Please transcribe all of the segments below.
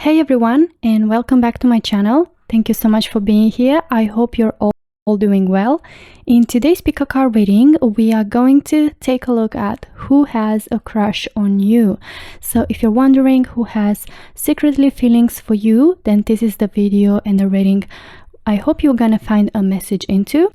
Hey everyone, and welcome back to my channel. Thank you so much for being here. I hope you're all doing well. In today's pick a card reading, we are going to take a look at who has a crush on you. So if you're wondering who has secretly feelings for you, then this is the video and the reading I hope you're gonna find a message into.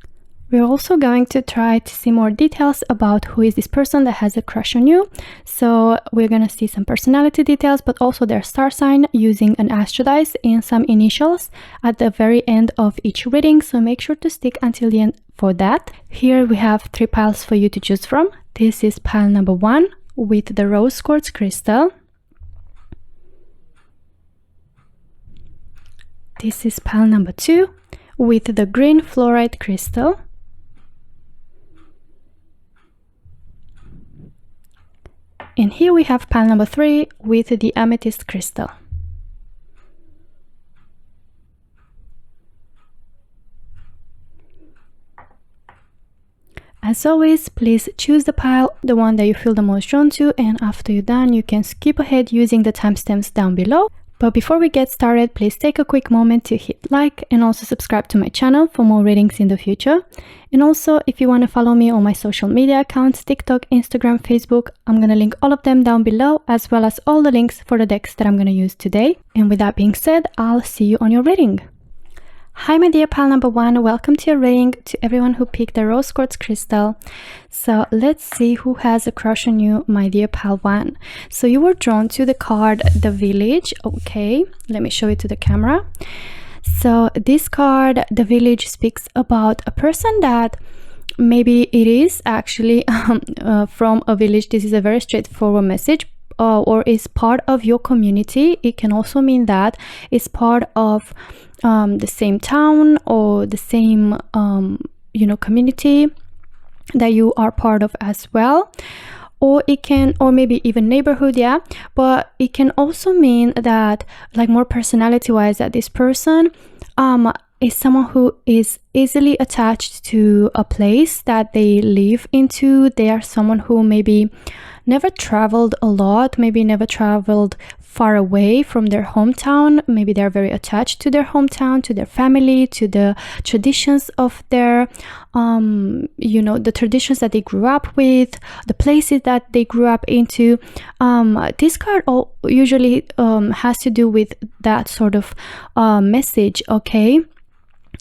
We're also going to try to see more details about who is this person that has a crush on you. So we're gonna see some personality details, but also their star sign using an astro dice and some initials at the very end of each reading. So make sure to stick until the end for that. Here we have 3 piles for you to choose from. This is pile number 1 with the rose quartz crystal. This is pile number 2 with the green fluorite crystal. And here we have pile number 3 with the amethyst crystal. As always, please choose the pile, the one that you feel the most drawn to, and after you're done, you can skip ahead using the timestamps down below. But before we get started, please take a quick moment to hit like and also subscribe to my channel for more readings in the future. And also, if you want to follow me on my social media accounts, TikTok, Instagram, Facebook, I'm going to link all of them down below, as well as all the links for the decks that I'm going to use today. And with that being said, I'll see you on your reading. Hi my dear pile number 1, welcome to your reading, to everyone who picked the rose quartz crystal. So let's see who has a crush on you, my dear pile 1. So you were drawn to the card the village. Okay, let me show it to the camera. So this card, the village, speaks about a person that maybe it is actually from a village. This is a very straightforward message. Or is part of your community. It can also mean that it's part of the same town or the same community that you are part of as well. Or it can, or maybe even neighborhood, yeah. But it can also mean that, like, more personality wise, that this person is someone who is easily attached to a place that they live into. They are someone who maybe never traveled a lot, maybe never traveled far away from their hometown. Maybe they're very attached to their hometown, to their family, to the traditions of their the traditions that they grew up with, the places that they grew up into. This card usually has to do with that sort of message. Okay,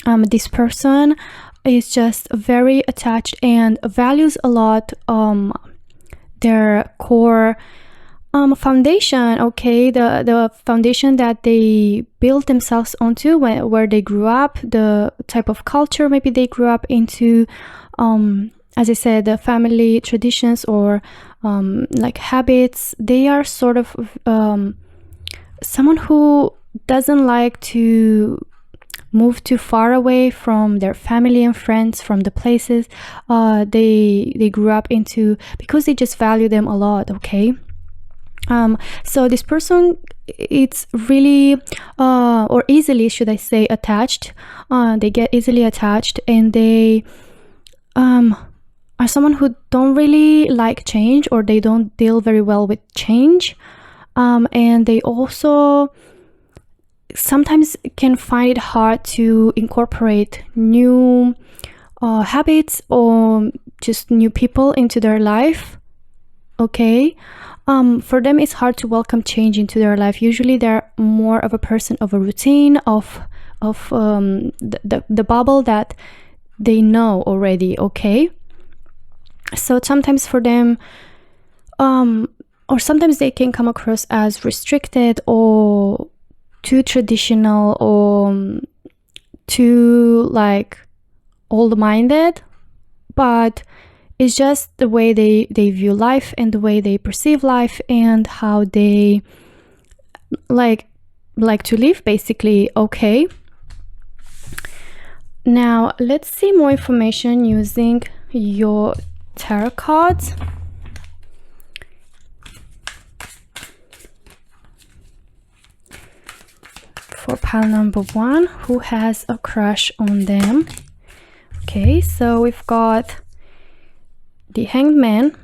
this person is just very attached and values a lot their core foundation. Okay, the foundation that they built themselves onto where they grew up, the type of culture maybe they grew up into, as I said, the family traditions or like habits. They are sort of someone who doesn't like to move too far away from their family and friends, from the places they grew up into, because they just value them a lot. Okay, so this person, it's really or easily, should I say, attached. They get easily attached, and they are someone who don't really like change, or they don't deal very well with change, and they also sometimes can find it hard to incorporate new habits or just new people into their life. Okay, for them it's hard to welcome change into their life. Usually they're more of a person of a routine, of the bubble that they know already. Okay, so sometimes for them or sometimes they can come across as restricted or too traditional or too like old-minded, but it's just the way they view life and the way they perceive life and how they like to live, basically. Okay, now let's see more information using your tarot cards. For pile number 1, who has a crush on them? Okay, so we've got the Hanged Man,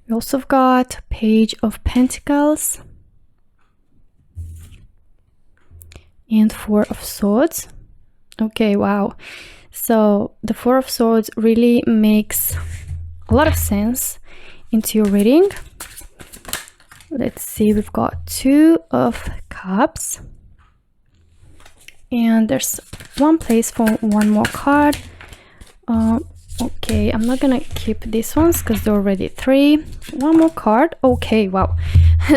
We also got Page of Pentacles, and Four of Swords. Okay, wow. So the Four of Swords really makes a lot of sense into your reading. Let's see, we've got Two of Cups. And there's one place for one more card. Okay, I'm not gonna keep these ones because they're already 3. One more card. Okay, wow.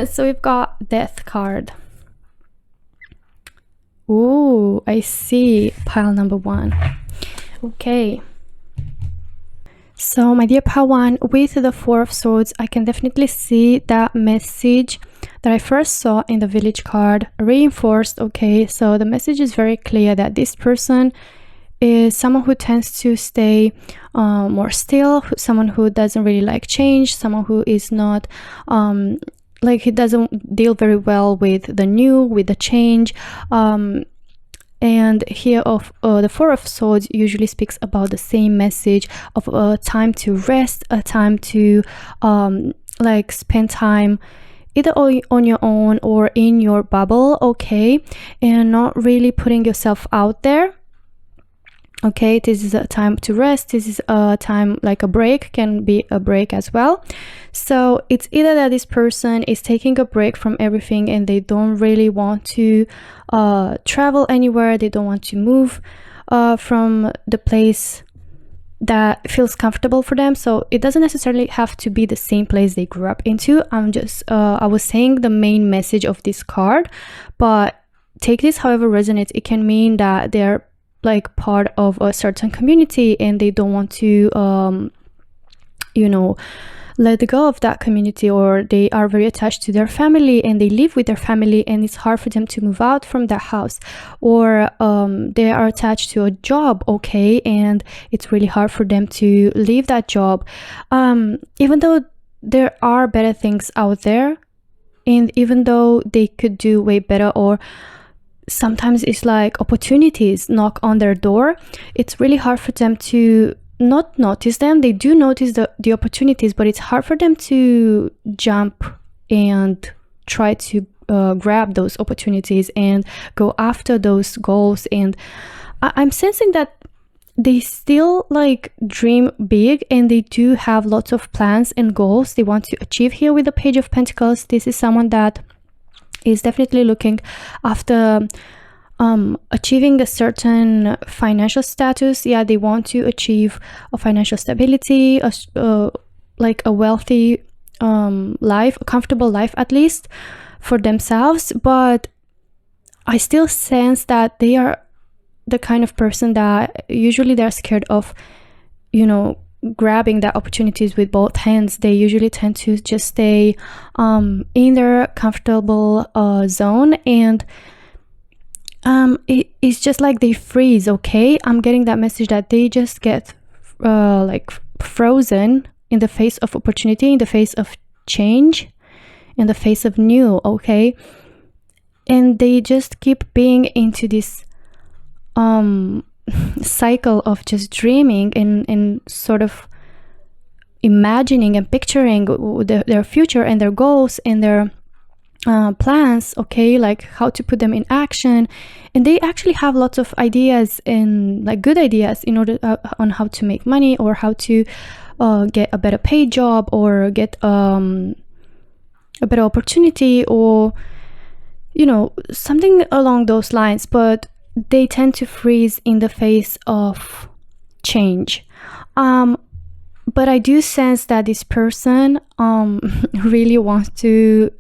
So we've got Death card. Ooh, I see. Pile number 1. Okay. So my dear pile 1, with the Four of Swords, I can definitely see that message that I first saw in the Village card reinforced. Okay, so the message is very clear that this person is someone who tends to stay more still, someone who doesn't really like change, someone who is not like he doesn't deal very well with the new, with the change. And here of the Four of Swords usually speaks about the same message of a time to rest, a time to like spend time either on your own or in your bubble, okay, and not really putting yourself out there. Okay, this is a time to rest. This is a time, like a break can be a break as well. So it's either that this person is taking a break from everything and they don't really want to travel anywhere. They don't want to move from the place that feels comfortable for them. So it doesn't necessarily have to be the same place they grew up into. I was saying the main message of this card, but take this however resonates. It can mean that they're like part of a certain community and they don't want to you know, let go of that community, or they are very attached to their family and they live with their family and it's hard for them to move out from that house, or they are attached to a job, okay, and it's really hard for them to leave that job, even though there are better things out there, and even though they could do way better, or sometimes it's like opportunities knock on their door, it's really hard for them to not notice them. They do notice the opportunities, but it's hard for them to jump and try to grab those opportunities and go after those goals. And I'm sensing that they still like dream big and they do have lots of plans and goals they want to achieve. Here with the Page of Pentacles, this is someone that is definitely looking after achieving a certain financial status. Yeah, they want to achieve a financial stability, like a wealthy life, a comfortable life at least for themselves. But I still sense that they are the kind of person that usually they're scared of, you know, grabbing the opportunities with both hands. They usually tend to just stay in their comfortable zone, and it's just like they freeze. Okay, I'm getting that message that they just get like frozen in the face of opportunity, in the face of change, in the face of new. Okay, and they just keep being into this cycle of just dreaming and sort of imagining and picturing their future and their goals and their plans, okay, like how to put them in action. And they actually have lots of ideas, and like good ideas in order on how to make money, or how to get a better paid job, or get a better opportunity, or you know, something along those lines. But they tend to freeze in the face of change. But I do sense that this person really wants to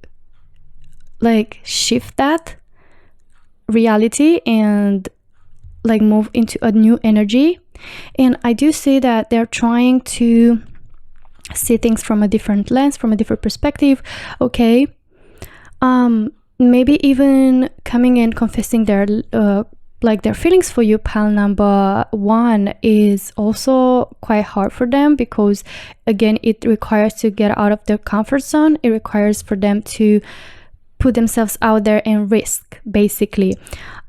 like shift that reality and like move into a new energy. And I do see that they're trying to see things from a different lens, from a different perspective. Okay, maybe even coming and confessing their like their feelings for you, pile number 1, is also quite hard for them, because again, it requires to get out of their comfort zone. It requires for them to put themselves out there and risk, basically.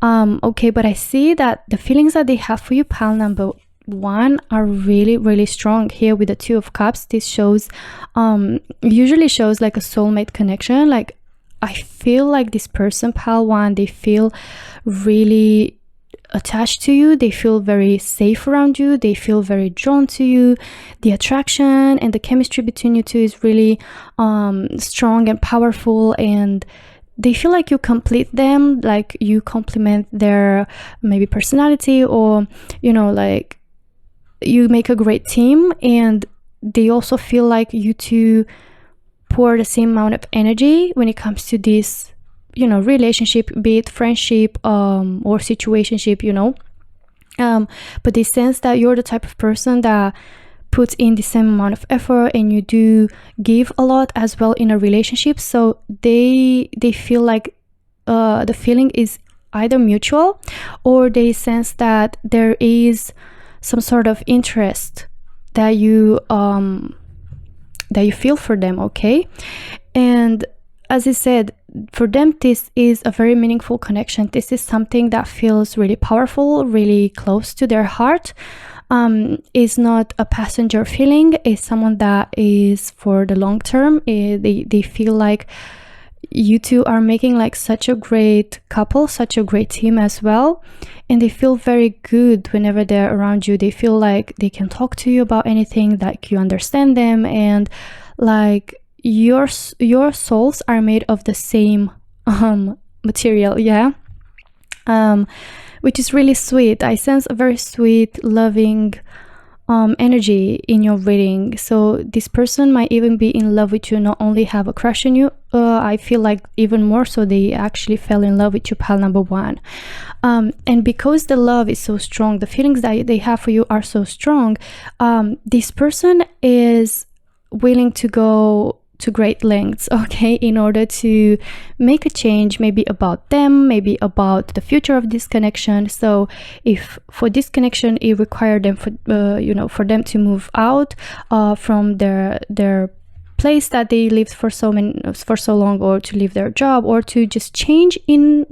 Okay, but I see that the feelings that they have for you, pile number 1, are really, really strong. Here with the Two of Cups, this shows usually shows like a soulmate connection. Like I feel like this person, pile 1, they feel really attached to you. They feel very safe around you. They feel very drawn to you. The attraction and the chemistry between you two is really strong and powerful, and they feel like you complete them, like you complement their maybe personality, or like you make a great team. And they also feel like you two pour the same amount of energy when it comes to this relationship, be it friendship or situationship, but they sense that you're the type of person that puts in the same amount of effort, and you do give a lot as well in a relationship. So they feel like the feeling is either mutual, or they sense that there is some sort of interest that you feel for them. Okay, and as I said, for them, this is a very meaningful connection. This is something that feels really powerful, really close to their heart. Is not a passenger feeling. It's someone that is for the long term. They feel like you two are making like such a great couple, such a great team as well. And they feel very good whenever they're around you. They feel like they can talk to you about anything, like you understand them, and like your souls are made of the same material, which is really sweet. I sense a very sweet, loving energy in your reading. So this person might even be in love with you, not only have a crush on you. I feel like even more so, they actually fell in love with you, pal number one. And because the love is so strong, the feelings that they have for you are so strong, this person is willing to go to great lengths, okay, in order to make a change, maybe about them, maybe about the future of this connection. So if for this connection it required them for them to move out from their place that they lived for so long, or to leave their job, or to just change in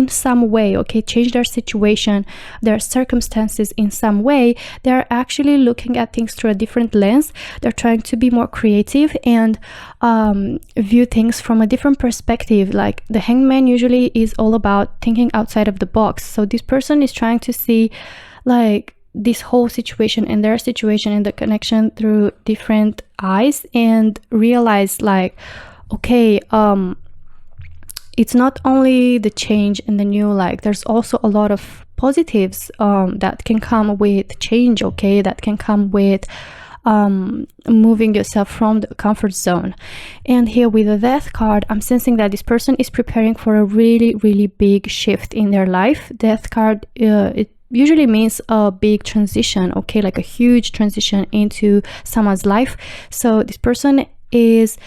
some way, okay, change their situation, their circumstances in some way, they're actually looking at things through a different lens. They're trying to be more creative and view things from a different perspective. Like the Hangman usually is all about thinking outside of the box. So this person is trying to see like this whole situation and their situation and the connection through different eyes, and realize like, okay, it's not only the change and the new, like there's also a lot of positives that can come with change, okay, that can come with moving yourself from the comfort zone. And here with the Death card, I'm sensing that this person is preparing for a really, really big shift in their life. Death card, it usually means a big transition, okay, like a huge transition into someone's life. So this person is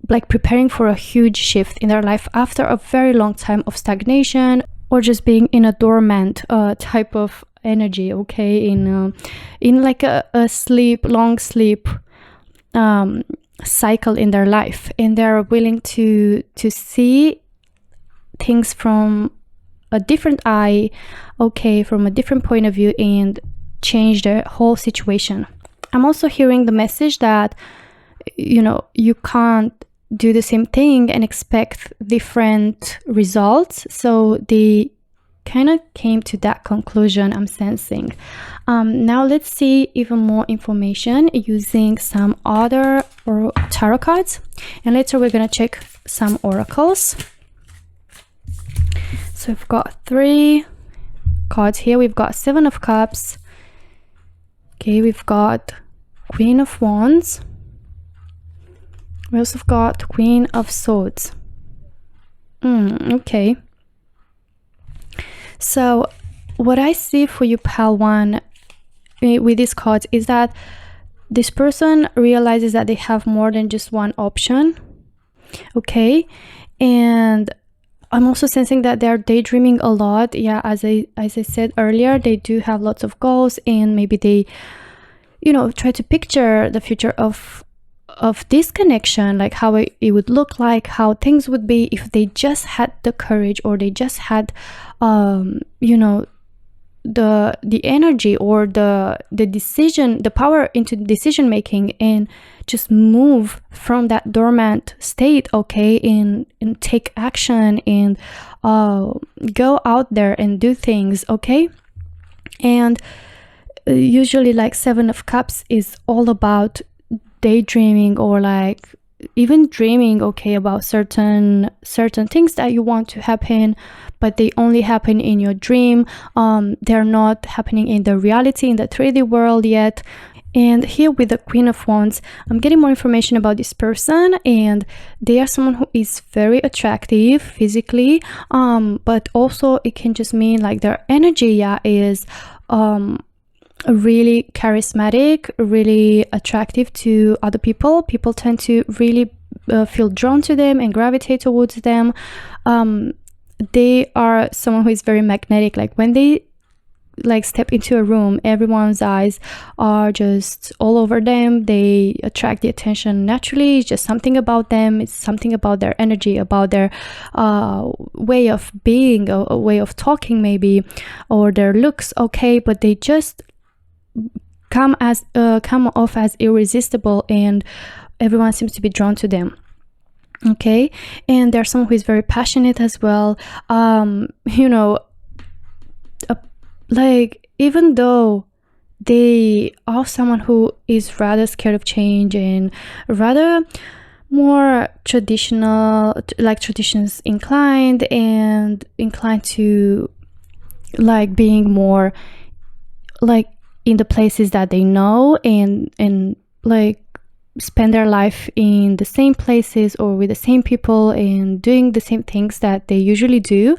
like preparing for a huge shift in their life after a very long time of stagnation, or just being in a dormant type of energy, okay, in like a long sleep cycle in their life. And they're willing to see things from a different eye, okay, from a different point of view, and change their whole situation. I'm also hearing the message that you can't do the same thing and expect different results. So they kind of came to that conclusion, I'm sensing. Now let's see even more information using some other tarot cards, and later we're gonna check some oracles. So we've got 3 cards here. We've got 7 of Cups, okay, we've got Queen of Wands. We also got Queen of Swords. Okay. So what I see for you, pal one, with these cards is that this person realizes that they have more than just one option. Okay. And I'm also sensing that they're daydreaming a lot. Yeah, as I said earlier, they do have lots of goals, and maybe they, try to picture the future of this connection, like how it would look like, how things would be if they just had the courage, or they just had the energy or the decision, the power into decision making, and just move from that dormant state, okay, and take action and go out there and do things, okay. And usually like Seven of Cups is all about daydreaming or like even dreaming, okay, about certain things that you want to happen, but they only happen in your dream. They're not happening in the reality, in the 3D world yet. And here with the Queen of Wands, I'm getting more information about this person, and they are someone who is very attractive physically, but also it can just mean like their energy is really charismatic, really attractive to other people. People tend to really feel drawn to them and gravitate towards them. They are someone who is very magnetic. Like when they like step into a room, everyone's eyes are just all over them. They attract the attention naturally. It's just something about them. It's something about their energy, about their way of being, a way of talking maybe, or their looks, okay, but they just come off as irresistible, and everyone seems to be drawn to them, okay. And there's someone who is very passionate as well. Like even though they are someone who is rather scared of change and rather more traditional, like traditions inclined, and inclined to like being more like in the places that they know, and like spend their life in the same places or with the same people and doing the same things that they usually do.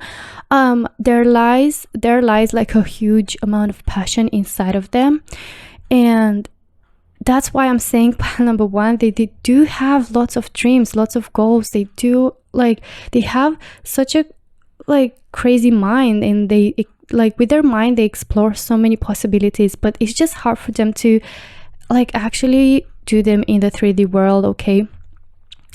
There lies like a huge amount of passion inside of them, and that's why I'm saying pile number one, they do have lots of dreams, lots of goals. They do, like, they have such a like crazy mind, and they like with their mind they explore so many possibilities, but it's just hard for them to like actually do them in the 3D world, okay.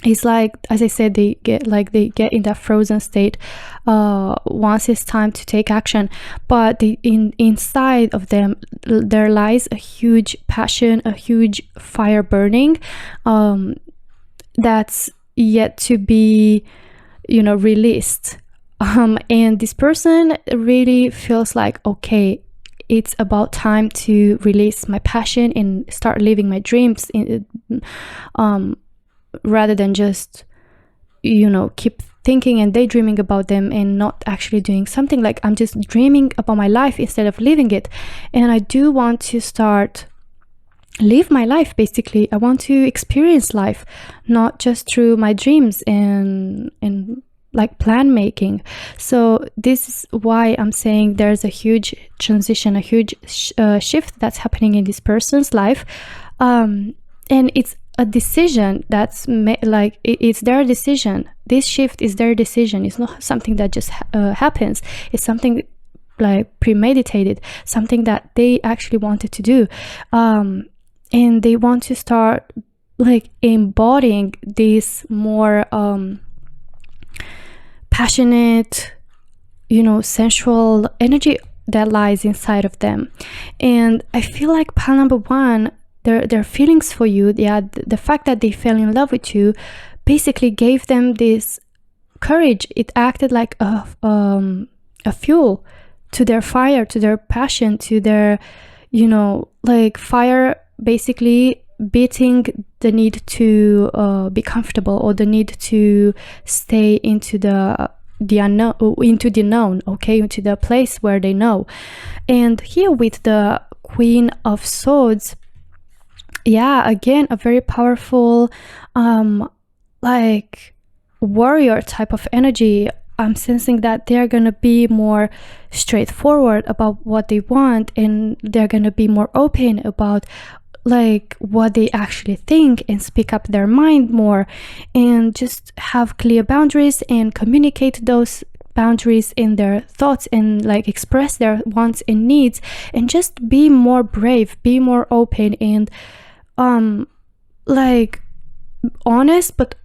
It's like, as I said, they get in that frozen state once it's time to take action, but inside of them there lies a huge passion, a huge fire burning that's yet to be released. And this person really feels like, okay, it's about time to release my passion and start living my dreams rather than just keep thinking and daydreaming about them and not actually doing something. Like, I'm just dreaming about my life instead of living it, and I do want to start live my life. Basically, I want to experience life not just through my dreams and like plan making. So this is why I'm saying there's a huge transition, a huge shift that's happening in this person's life, and it's a decision that's like it's their decision. This shift is their decision. It's not something that just happens. It's something like premeditated, something that they actually wanted to do, and they want to start like embodying this more passionate, sensual energy that lies inside of them. And I feel like pile number one, their feelings for you, the fact that they fell in love with you basically gave them this courage. It acted like a fuel to their fire, to their passion, to their like fire basically beating the need to be comfortable, or the need to stay into the unknown, into the known, okay, into the place where they know. And here with the Queen of Swords, again, a very powerful like warrior type of energy. I'm sensing that they're gonna be more straightforward about what they want, and they're gonna be more open about like what they actually think, and speak up their mind more, and just have clear boundaries and communicate those boundaries in their thoughts, and like express their wants and needs, and just be more brave, be more open, and like honest, but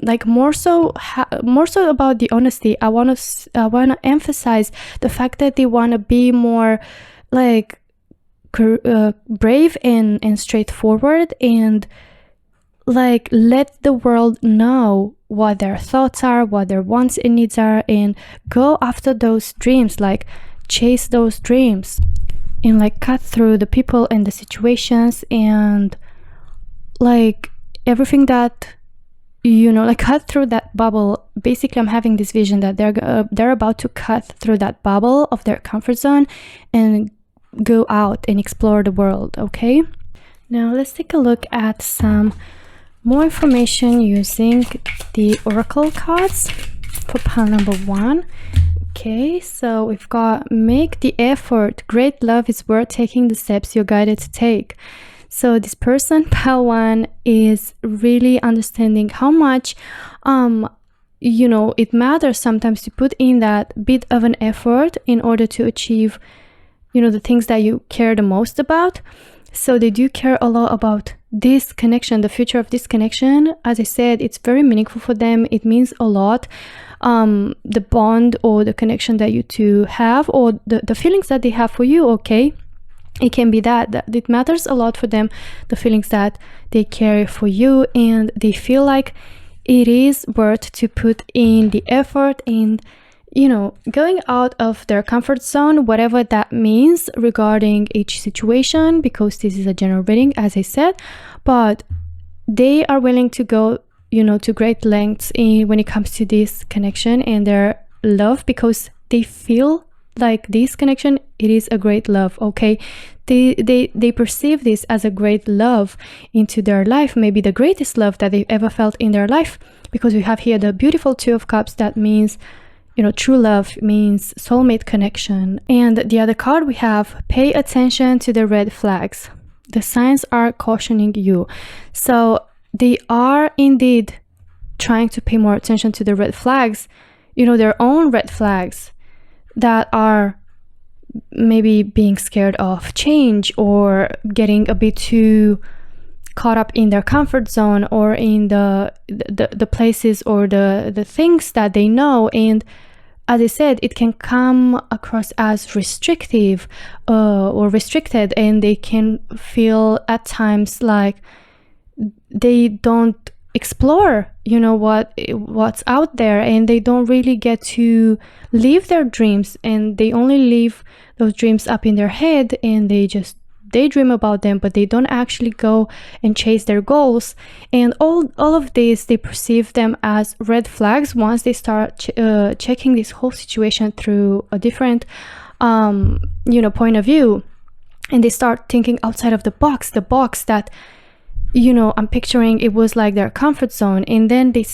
like more so about the honesty. I want to emphasize the fact that they want to be more like brave and straightforward, and like let the world know what their thoughts are, what their wants and needs are, and go after those dreams, like chase those dreams, and like cut through the people and the situations, and like everything that, you know, like cut through that bubble. Basically, I'm having this vision that they're about to cut through that bubble of their comfort zone and go out and explore the world. Okay, now let's take a look at some more information using the oracle cards for pile number 1. Okay, so we've got make the effort. Great love is worth taking the steps you're guided to take. So this person, pile 1, is really understanding how much you know, it matters sometimes to put in that bit of an effort in order to achieve, you know, the things that you care the most about. So they do care a lot about this connection, the future of this connection. As I said, it's very meaningful for them. It means a lot. The bond or the connection that you two have, or the feelings that they have for you, okay? It can be that it matters a lot for them, the feelings that they carry for you, and they feel like it is worth to put in the effort and, you know, going out of their comfort zone, whatever that means regarding each situation, because this is a general reading, as I said, but they are willing to go, you know, to great lengths when it comes to this connection and their love, because they feel like this connection, it is a great love. Okay, they perceive this as a great love into their life, maybe the greatest love that they've ever felt in their life, because we have here the beautiful 2 of Cups. That means, you know, true love, means soulmate connection. And the other card we have, pay attention to the red flags. The signs are cautioning you. So they are indeed trying to pay more attention to the red flags, you know, their own red flags that are maybe being scared of change, or getting a bit too caught up in their comfort zone, or in the places or the things that they know. And as I said, it can come across as restrictive or restricted, and they can feel at times like they don't explore, you know, what's out there, and they don't really get to live their dreams, and they only leave those dreams up in their head, and they just daydream about them, but they don't actually go and chase their goals. And all of this, they perceive them as red flags once they start checking this whole situation through a different you know, point of view, and they start thinking outside of the box that, you know, I'm picturing it was like their comfort zone, and then they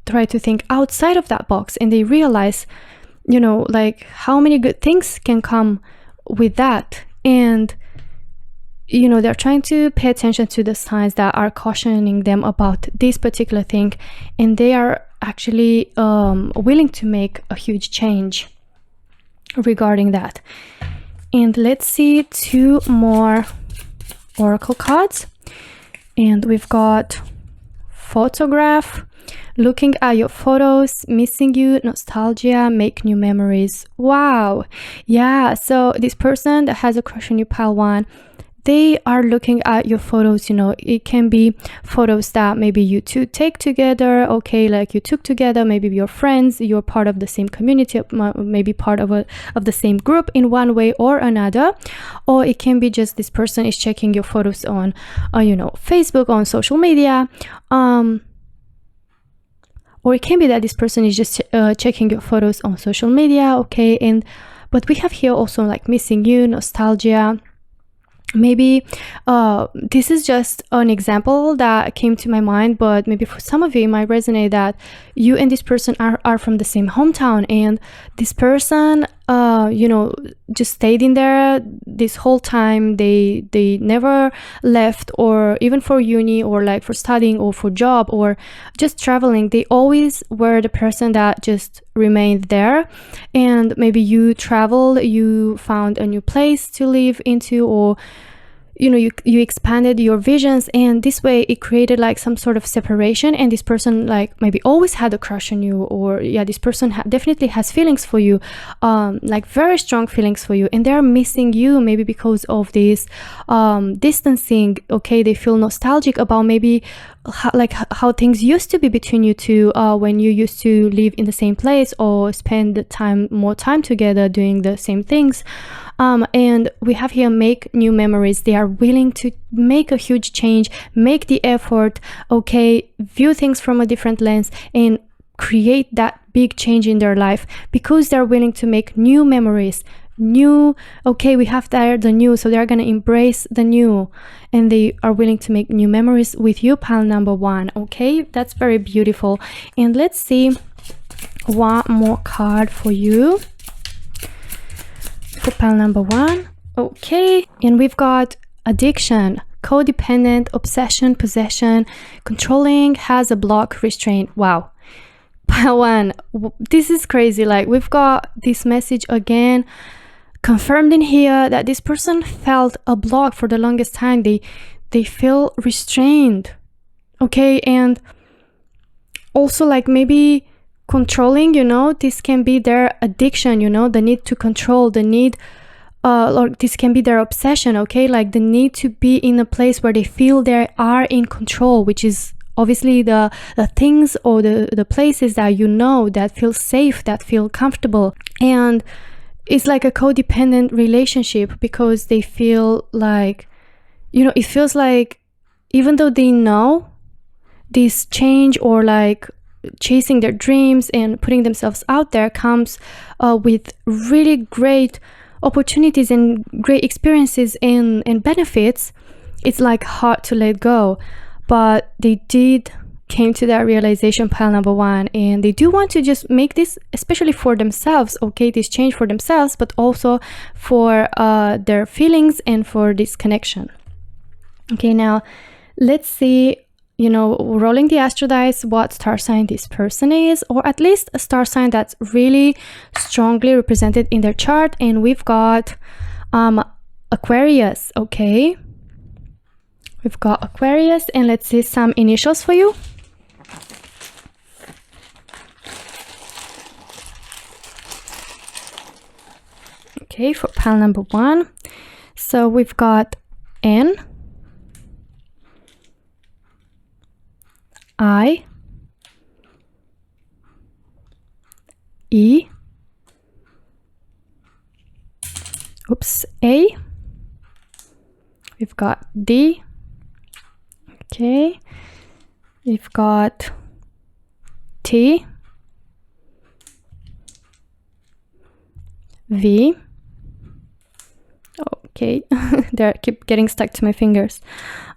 try to think outside of that box, and they realize, you know, like how many good things can come with that. And, you know, they're trying to pay attention to the signs that are cautioning them about this particular thing, and they are actually willing to make a huge change regarding that. And let's see 2 more oracle cards. And we've got photograph, looking at your photos, missing you, nostalgia, make new memories. Wow. Yeah, so this person that has a crush on you, pile 1, they are looking at your photos. You know, it can be photos that maybe you two take together, okay, like you took together, maybe you're friends, you're part of the same community, maybe part of the same group in one way or another. Or it can be just this person is checking your photos on you know, Facebook, on social media, or it can be that this person is just checking your photos on social media, okay. And but we have here also like missing you, nostalgia. Maybe this is just an example that came to my mind, but maybe for some of you it might resonate that you and this person are from the same hometown, and this person you know, just stayed in there this whole time. They never left, or even for uni, or like for studying, or for job, or just traveling. They always were the person that just remained there. And maybe you traveled, you found a new place to live into, or you expanded your visions, and this way it created like some sort of separation, and this person like maybe always had a crush on you, or yeah, this person definitely has feelings for you, like very strong feelings for you, and they're missing you maybe because of this distancing. Okay, they feel nostalgic about maybe how things used to be between you two, when you used to live in the same place or spend more time together doing the same things. And we have here make new memories. They are willing to make a huge change, make the effort, okay, view things from a different lens, and create that big change in their life because they're willing to make new memories. Okay, we have there the new, so they're gonna embrace the new, and they are willing to make new memories with you, pile number one. Okay, that's very beautiful. And let's see one more card for you for pile number one. Okay, and we've got addiction, codependent, obsession, possession, controlling, has a block, restraint. Wow. Pile one, this is crazy. Like, we've got this message again confirmed in here that this person felt a block for the longest time. They feel restrained. Okay, and also like maybe controlling, this can be their addiction, the need to control, the need, or this can be their obsession, okay, like the need to be in a place where they feel they are in control, which is obviously the things or the places that that feel safe, that feel comfortable. And it's like a codependent relationship because they feel like, it feels like even though they know this change or like chasing their dreams and putting themselves out there comes with really great opportunities and great experiences and benefits, it's like hard to let go. But they came to that realization, pile number one, and they do want to just make this, especially for themselves, okay, this change for themselves, but also for their feelings and for this connection. Okay, now let's see, rolling the astro dice, what star sign this person is, or at least a star sign that's really strongly represented in their chart. And we've got Aquarius. Okay, we've got Aquarius, and let's see some initials for you. Okay, for pile number one, so we've got N, I, E, A, we've got D, okay, we've got T, V, okay, they keep getting stuck to my fingers.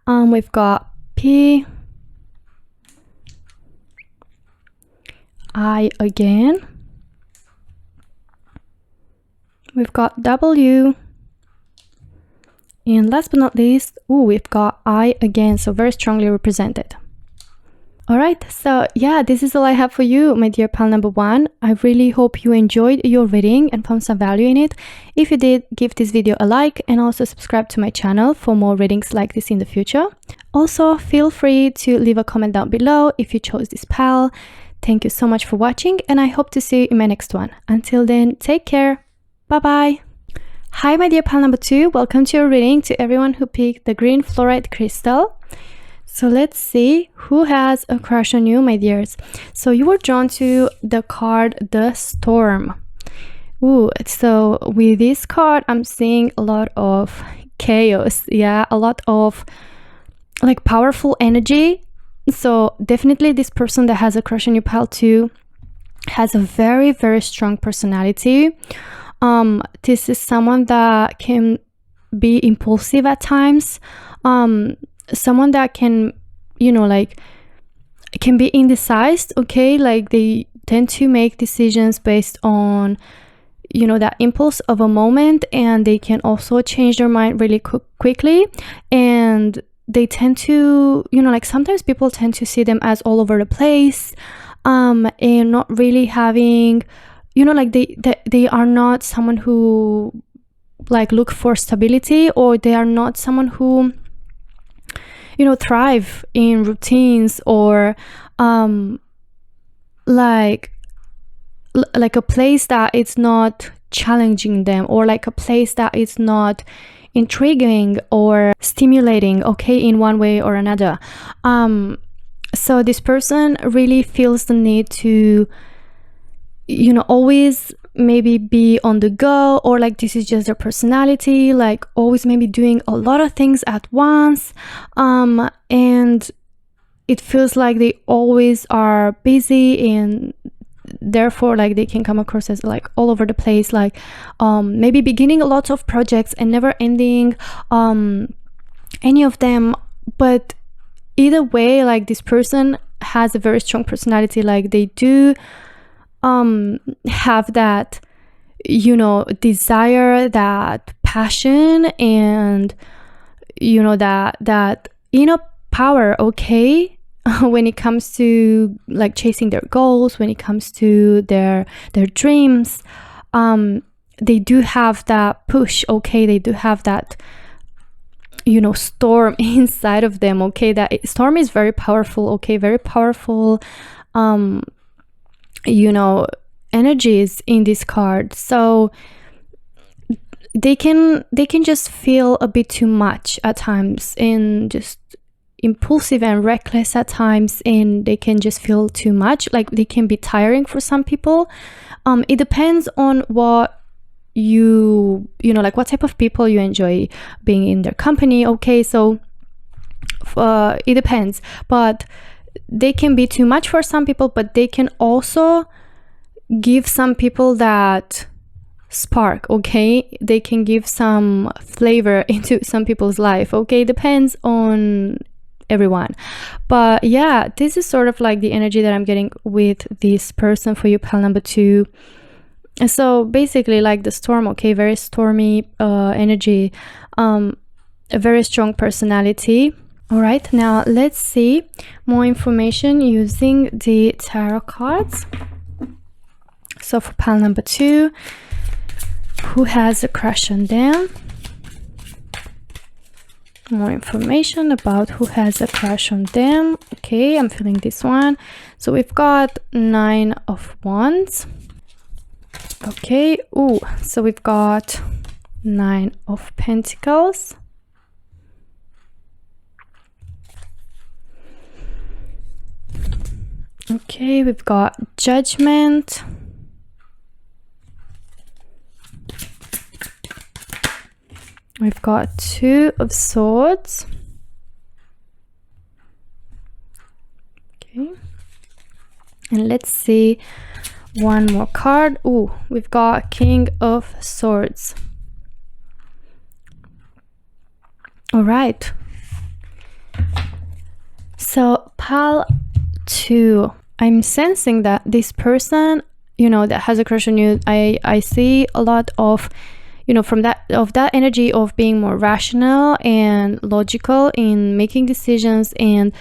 We've got P, I again, we've got W, and last but not least, we've got I again, so very strongly represented. Alright, so yeah, this is all I have for you, my dear pal number one. I really hope you enjoyed your reading and found some value in it. If you did, give this video a like and also subscribe to my channel for more readings like this in the future. Also, feel free to leave a comment down below if you chose this pal. Thank you so much for watching, and I hope to see you in my next one. Until then, take care. Bye-bye. Hi, my dear pal number two. Welcome to your reading to everyone who picked the green fluorite crystal. So let's see who has a crush on you, my dears. So you were drawn to the card, the Storm. So with this card, I'm seeing a lot of chaos. Yeah, a lot of like powerful energy. So definitely this person that has a crush on you, pal two, has a very, very strong personality. This is someone that can be impulsive at times. Someone that can, can be indecised, okay? Like they tend to make decisions based on, that impulse of a moment, and they can also change their mind really quickly. And they tend to, sometimes people tend to see them as all over the place, and not really having, they are not someone who like look for stability, or they are not someone who, you know, thrive in routines, or like a place that it's not challenging them, or like a place that is not intriguing or stimulating, okay, in one way or another. So this person really feels the need to, you know, always maybe be on the go, or like this is just their personality, like always maybe doing a lot of things at once, and it feels like they always are busy, and therefore like they can come across as like all over the place, like maybe beginning lots of projects and never ending any of them. But either way, like this person has a very strong personality, like they do have that, you know, desire, that passion, and you know, that inner power, okay, when it comes to like chasing their goals, when it comes to their dreams. They do have that push, okay, they do have that, you know, storm inside of them, okay, that storm is very powerful, okay, very powerful you know, energies in this card. So they can just feel a bit too much at times, and just impulsive and reckless at times, and they can just feel too much, like they can be tiring for some people. It depends on what you know, like what type of people you enjoy being in their company, okay. So it depends, but they can be too much for some people, but they can also give some people that spark, okay, they can give some flavor into some people's life, okay, depends on everyone. But yeah, this is sort of like the energy that I'm getting with this person for you, pile number 2. And so basically like the storm, okay, very stormy energy, a very strong personality. All right, now let's see more information using the tarot cards. So for pile number 2, who has a crush on them? More information about who has a crush on them. Okay, I'm feeling this one. So we've got 9 of Wands. Okay, ooh, so we've got 9 of Pentacles. Okay, we've got Judgment. We've got 2 of Swords. Okay. And let's see one more card. Ooh, we've got King of Swords. All right. So pile 2, I'm sensing that this person, you know, that has a crush on you, I see a lot of, you know, from that energy of being more rational and logical in making decisions, and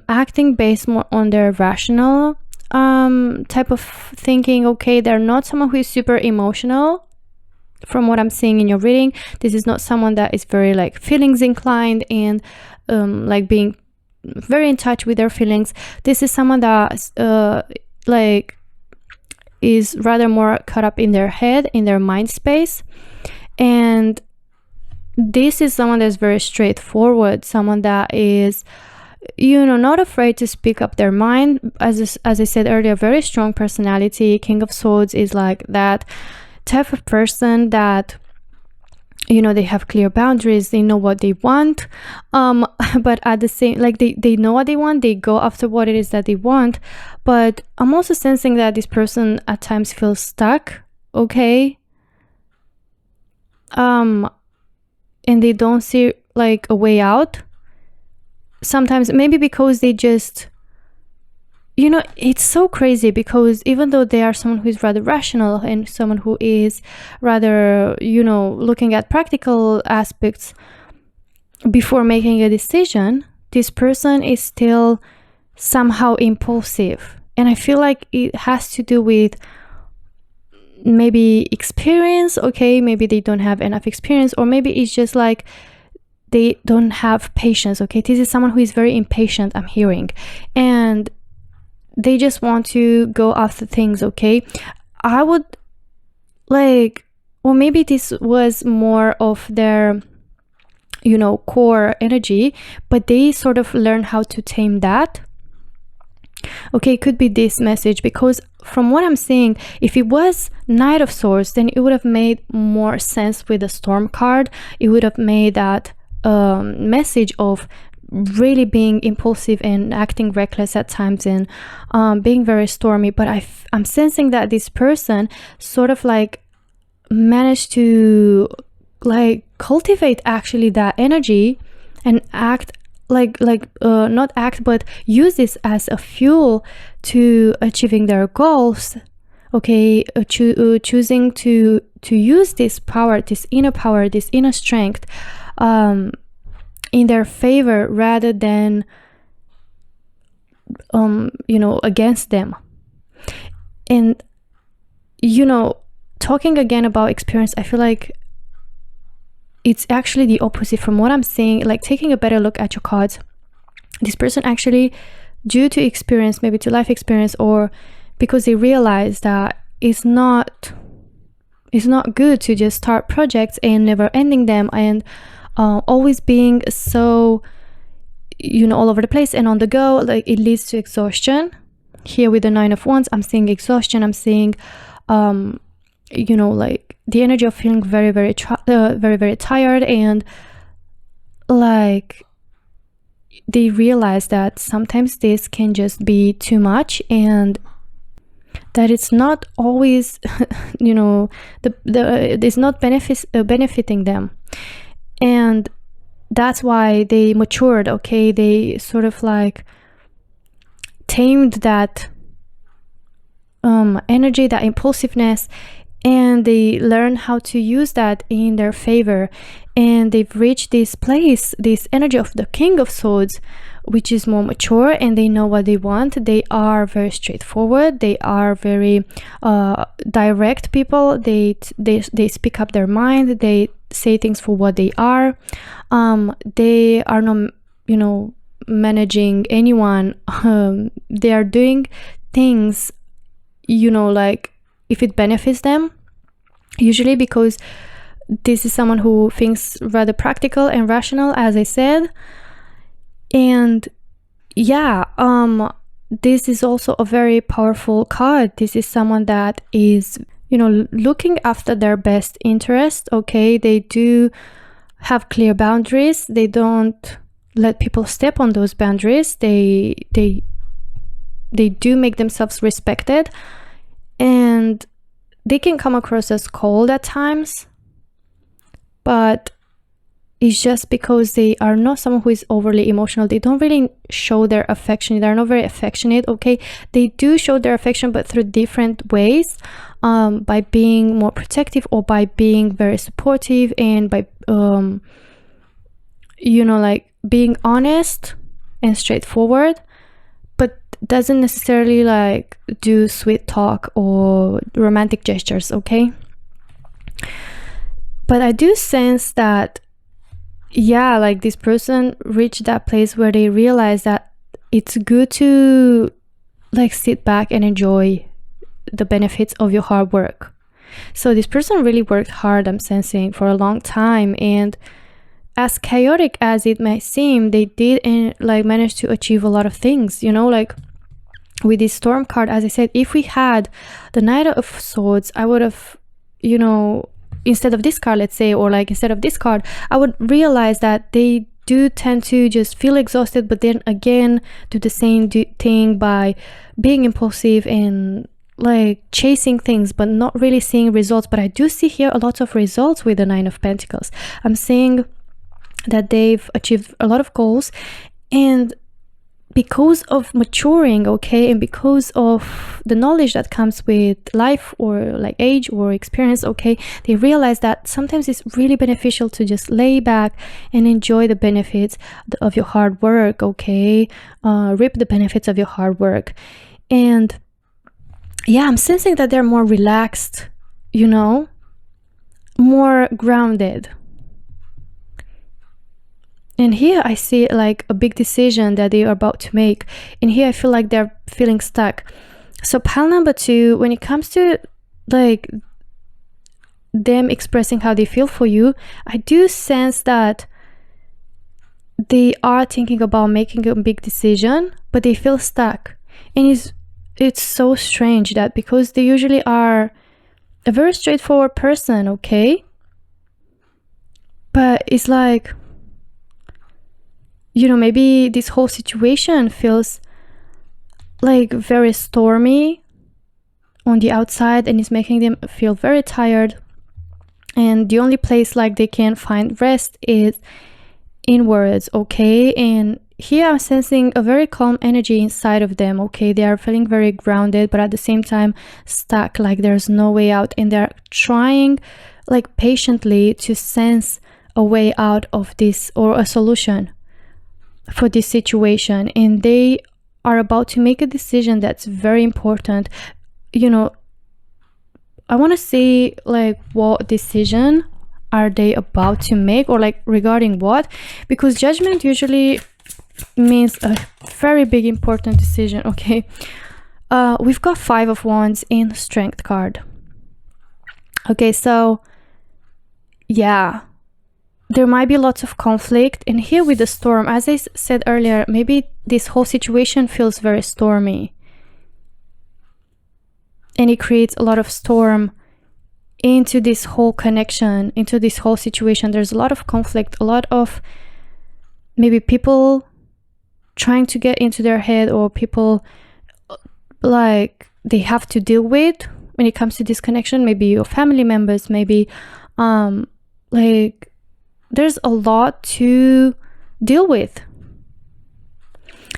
acting based more on their rational type of thinking, okay. They're not someone who is super emotional from what I'm seeing in your reading. This is not someone that is very like feelings inclined and like being very in touch with their feelings. This is someone that like is rather more caught up in their head, in their mind space. And this is someone that's very straightforward, someone that is, you know, not afraid to speak up their mind. As I said earlier, very strong personality. King of Swords is like that type of person that, you know, they have clear boundaries, they know what they want, but at the same, like they know what they want, they go after what it is that they want. But I'm also sensing that this person at times feels stuck, okay, and they don't see like a way out sometimes, maybe because they just, you know, it's so crazy, because even though they are someone who is rather rational and someone who is rather, you know, looking at practical aspects before making a decision, this person is still somehow impulsive. And I feel like it has to do with maybe experience, okay, maybe they don't have enough experience, or maybe it's just like they don't have patience, okay. This is someone who is very impatient, I'm hearing, and they just want to go after things, okay. I would like, or maybe this was more of their, you know, core energy, but they sort of learn how to tame that. Okay, it could be this message, because from what I'm seeing, if it was Knight of Swords, then it would have made more sense with the Storm card. It would have made that message of really being impulsive and acting reckless at times, and being very stormy. But I'm sensing that this person sort of like managed to like cultivate actually that energy and act not act, but use this as a fuel to achieving their goals, okay. Choosing to use this power, this inner strength in their favor, rather than you know, against them. And you know, talking again about experience, I feel like it's actually the opposite from what I'm seeing. Like, taking a better look at your cards, this person actually, due to experience, maybe to life experience, or because they realize that it's not good to just start projects and never ending them, and always being so, you know, all over the place and on the go, like it leads to exhaustion. Here with the Nine of Wands, I'm seeing exhaustion. I'm seeing you know, like the energy of feeling very very tired, and like they realize that sometimes this can just be too much, and that it's not always you know, it's not benefiting them. And that's why they matured, okay. They sort of like tamed that energy, that impulsiveness, and they learn how to use that in their favor. And they've reached this place, this energy of the King of Swords, which is more mature, and they know what they want. They are very straightforward. They are very direct people. They speak up their mind. They say things for what they are. They are not, you know, managing anyone. They are doing things, you know, like if it benefits them, usually, because this is someone who thinks rather practical and rational, as I said. And yeah, this is also a very powerful card. This is someone that is, you know, looking after their best interest, okay. They do have clear boundaries. They don't let people step on those boundaries. They do make themselves respected, and they can come across as cold at times, but it's just because they are not someone who is overly emotional. They don't really show their affection. They're not very affectionate, okay. They do show their affection, but through different ways, by being more protective, or by being very supportive, and by you know, like being honest and straightforward, but doesn't necessarily like do sweet talk or romantic gestures, okay. But I do sense that, yeah, like this person reached that place where they realize that it's good to like sit back and enjoy the benefits of your hard work. So this person really worked hard, I'm sensing, for a long time, and as chaotic as it might seem, they did like manage to achieve a lot of things, you know. Like with this Storm card, as I said, if we had the Knight of Swords, I would have, you know, instead of this card, let's say, or like instead of this card, I would realize that they do tend to just feel exhausted, but then again do the same thing by being impulsive and like chasing things, but not really seeing results. But I do see here a lot of results with the Nine of Pentacles. I'm seeing that they've achieved a lot of goals, and because of maturing, okay, and because of the knowledge that comes with life, or like age or experience, okay, they realize that sometimes it's really beneficial to just lay back and enjoy the benefits of your hard work, okay, reap the benefits of your hard work. And yeah, I'm sensing that they're more relaxed you know, more grounded. And here I see like a big decision that they are about to make. And here I feel like they're feeling stuck. So pile number 2, when it comes to like them expressing how they feel for you, I do sense that they are thinking about making a big decision, but they feel stuck. And it's so strange that because they usually are a very straightforward person, okay? But it's like, you know, maybe this whole situation feels like very stormy on the outside and it's making them feel very tired. And the only place like they can find rest is inwards, okay? And here I'm sensing a very calm energy inside of them, okay? They are feeling very grounded, but at the same time stuck, like there's no way out. And they're trying like patiently to sense a way out of this, or a solution for this situation. And they are about to make a decision that's very important. You know, I want to see like what decision are they about to make, or like regarding what, because judgment usually means a very big important decision, okay? We've got 5 of Wands in Strength card. Okay, so yeah, there might be lots of conflict. And here with the storm, as I said earlier, maybe this whole situation feels very stormy. And it creates a lot of storm into this whole connection, into this whole situation. There's a lot of conflict, a lot of maybe people trying to get into their head, or people like they have to deal with when it comes to this connection. Maybe your family members, maybe like there's a lot to deal with.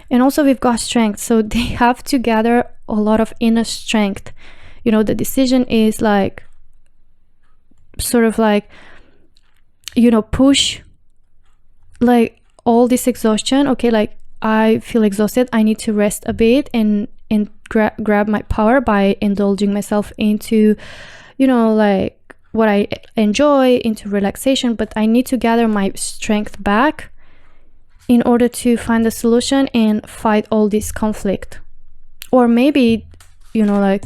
And also we've got strength, so they have to gather a lot of inner strength. You know, the decision is like sort of like, you know, push like all this exhaustion. Okay, like I feel exhausted, I need to rest a bit and grab my power by indulging myself into, you know, like what I enjoy, into relaxation. But I need to gather my strength back in order to find a solution and fight all this conflict. Or maybe, you know, like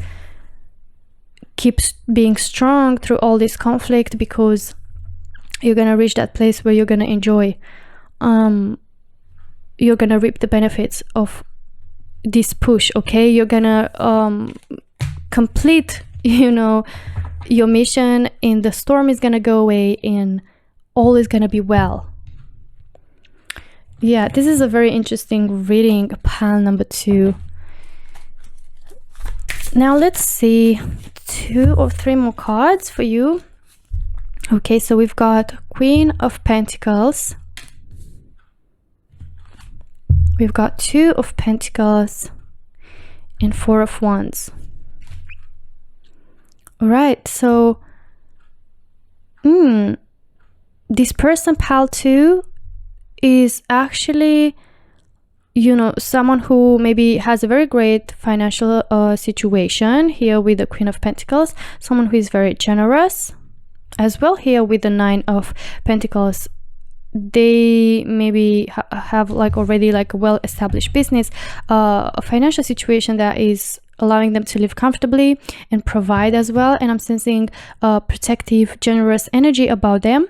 keep being strong through all this conflict, because you're gonna reach that place where you're gonna enjoy, you're gonna reap the benefits of this push, okay? You're gonna complete, you know, your mission, and the storm is gonna go away and all is gonna be well. Yeah, this is a very interesting reading, pile number 2. Now let's see 2 or 3 more cards for you. Okay, so we've got Queen of Pentacles. We've got 2 of Pentacles and 4 of Wands. All right, so this person, pile 2, is actually, you know, someone who maybe has a very great financial situation here with the Queen of Pentacles, someone who is very generous as well. Here with the 9 of Pentacles, they maybe have like already like a well-established business, a financial situation that is allowing them to live comfortably and provide as well. And I'm sensing a protective, generous energy about them.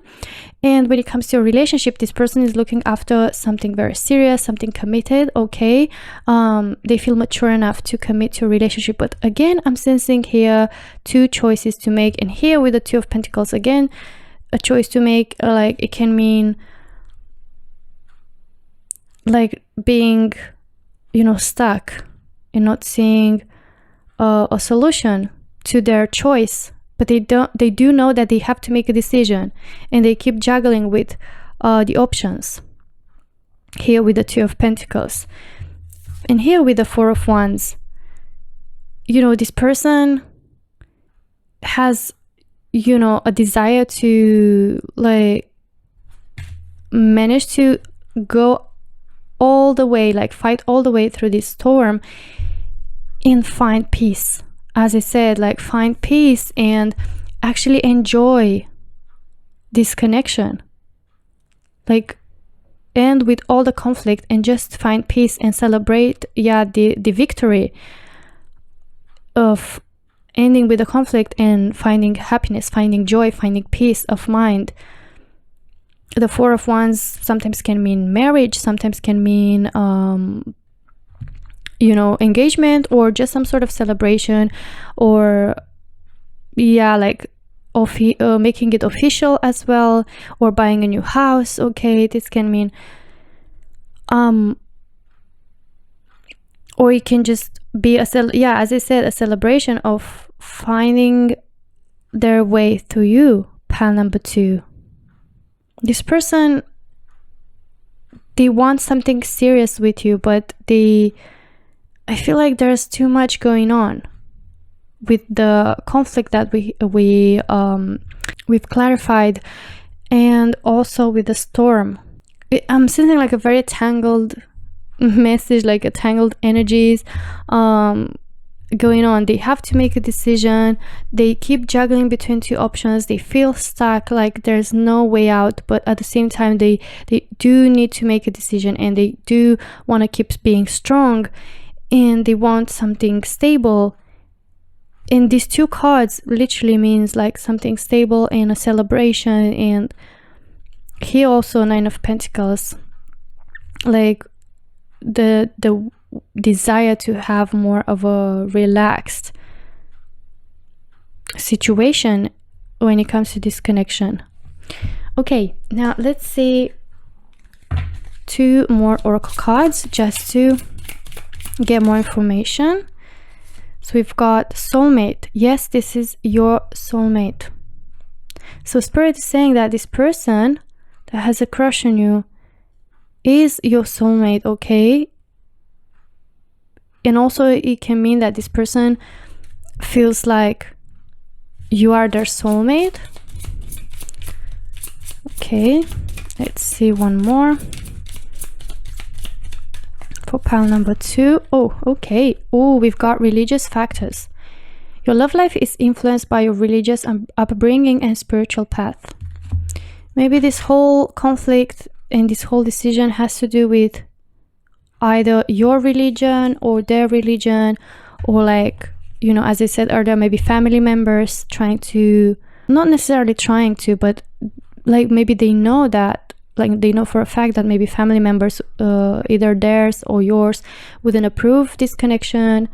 And when it comes to a relationship, this person is looking after something very serious, something committed, okay? They feel mature enough to commit to a relationship. But again, I'm sensing here 2 choices to make. And here with the 2 of Pentacles, again, a choice to make, like it can mean like being, you know, stuck and not seeing a solution to their choice. But they do know that they have to make a decision, and they keep juggling with the options. Here with the 2 of Pentacles, and here with the 4 of Wands, you know, this person has, you know, a desire to like manage to go all the way, like fight all the way through this storm and find peace. As I said, like find peace and actually enjoy this connection, like end with all the conflict and just find peace and celebrate the victory of ending with the conflict and finding happiness, finding joy, finding peace of mind. The Four of Wands sometimes can mean marriage, sometimes can mean engagement, or just some sort of celebration, or like making it official as well, or buying a new house. Okay, this can mean or it can just be as I said, a celebration of finding their way through you. Pile number 2. This person, they want something serious with you, but I feel like there's too much going on with the conflict that we've clarified, and also with the storm. I'm sensing like a very tangled message, like a tangled energies going on. They have to make a decision. They keep juggling between 2 options. They feel stuck, like there's no way out, but at the same time they do need to make a decision, and they do want to keep being strong, and they want something stable. And these 2 cards literally means like something stable and a celebration. And here also 9 of Pentacles, like the desire to have more of a relaxed situation when it comes to this connection. Okay, now let's see 2 more oracle cards just to get more information. So we've got soulmate. Yes, this is your soulmate. So Spirit is saying that this person that has a crush on you is your soulmate, okay? And also it can mean that this person feels like you are their soulmate. Okay, let's see one more. For pile number 2. Oh, okay. Oh, we've got religious factors. Your love life is influenced by your religious upbringing and spiritual path. Maybe this whole conflict and this whole decision has to do with either your religion or their religion, or like, as I said earlier, maybe family members trying to, not necessarily trying to, but like maybe they know that, like they know for a fact that maybe family members, either theirs or yours, wouldn't approve this connection.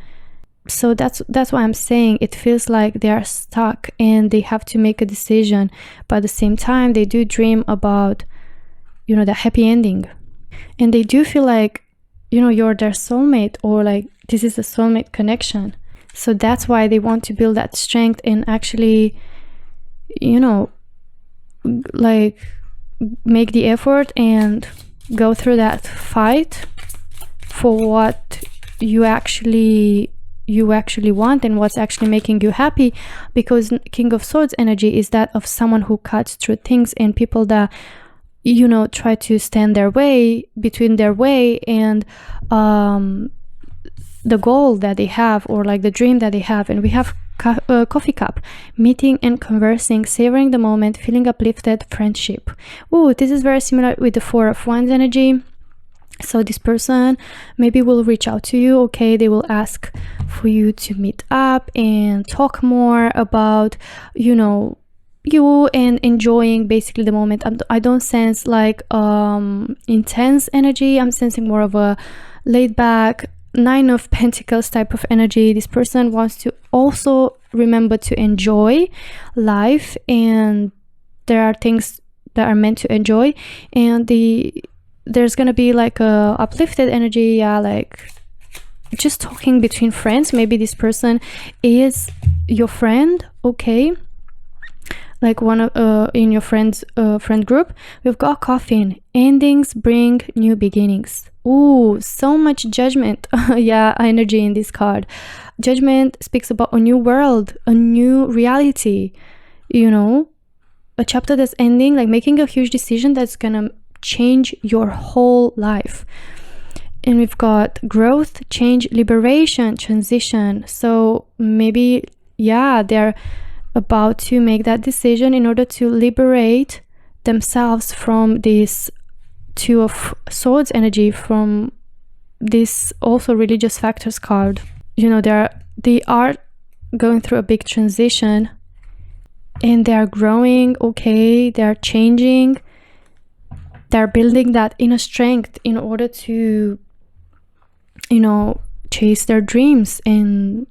So that's why I'm saying it feels like they are stuck and they have to make a decision, but at the same time they do dream about the happy ending, and they do feel like you're their soulmate, or like this is a soulmate connection. So that's why they want to build that strength and actually like make the effort and go through that fight for what you actually want and what's actually making you happy. Because King of Swords energy is that of someone who cuts through things, and people that try to stand their way, between their way and the goal that they have, or like the dream that they have. And we have coffee cup, meeting and conversing, savoring the moment, feeling uplifted, friendship. Oh, this is very similar with the Four of Wands energy. So this person maybe will reach out to you, okay? They will ask for you to meet up and talk more about you and enjoying basically the moment. I don't sense like intense energy. I'm sensing more of a laid back 9 of Pentacles type of energy. This person wants to also remember to enjoy life, and there are things that are meant to enjoy, and there's gonna be like a uplifted energy, like just talking between friends. Maybe this person is your friend, okay? Like one of in your friend group. We've got coffin. Endings bring new beginnings. Ooh, so much judgment. Energy in this card. Judgment speaks about a new world, a new reality, a chapter that's ending, like making a huge decision that's gonna change your whole life. And we've got growth, change, liberation, transition. So maybe they're about to make that decision in order to liberate themselves from this Two of Swords energy, from this also religious factors card. You know, they are going through a big transition and they are growing, okay, they are changing, they're building that inner strength in order to, you know, chase their dreams and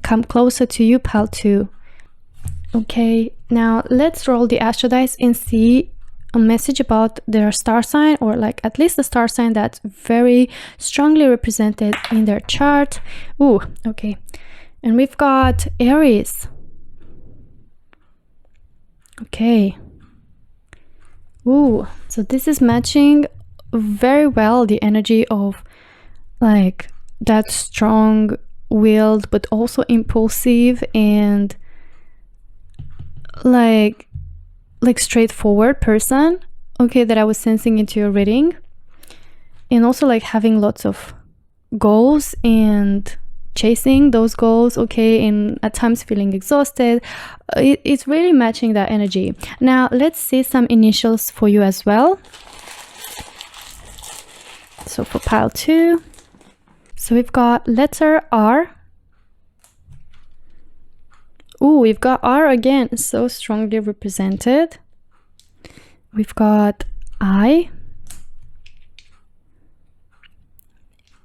come closer to you, pal, too. Okay, now let's roll the astro dice and see a message about their star sign, or like at least the star sign that's very strongly represented in their chart. Ooh, okay. And we've got Aries. Okay. Ooh, so this is matching very well the energy of like that strong-willed but also impulsive and like straightforward person, okay, that I was sensing into your reading. And also like having lots of goals and chasing those goals, okay, and at times feeling exhausted. It's really matching that energy. Now let's see some initials for you as well. So for pile 2, so we've got letter R. Ooh, we've got R again, so strongly represented. We've got I,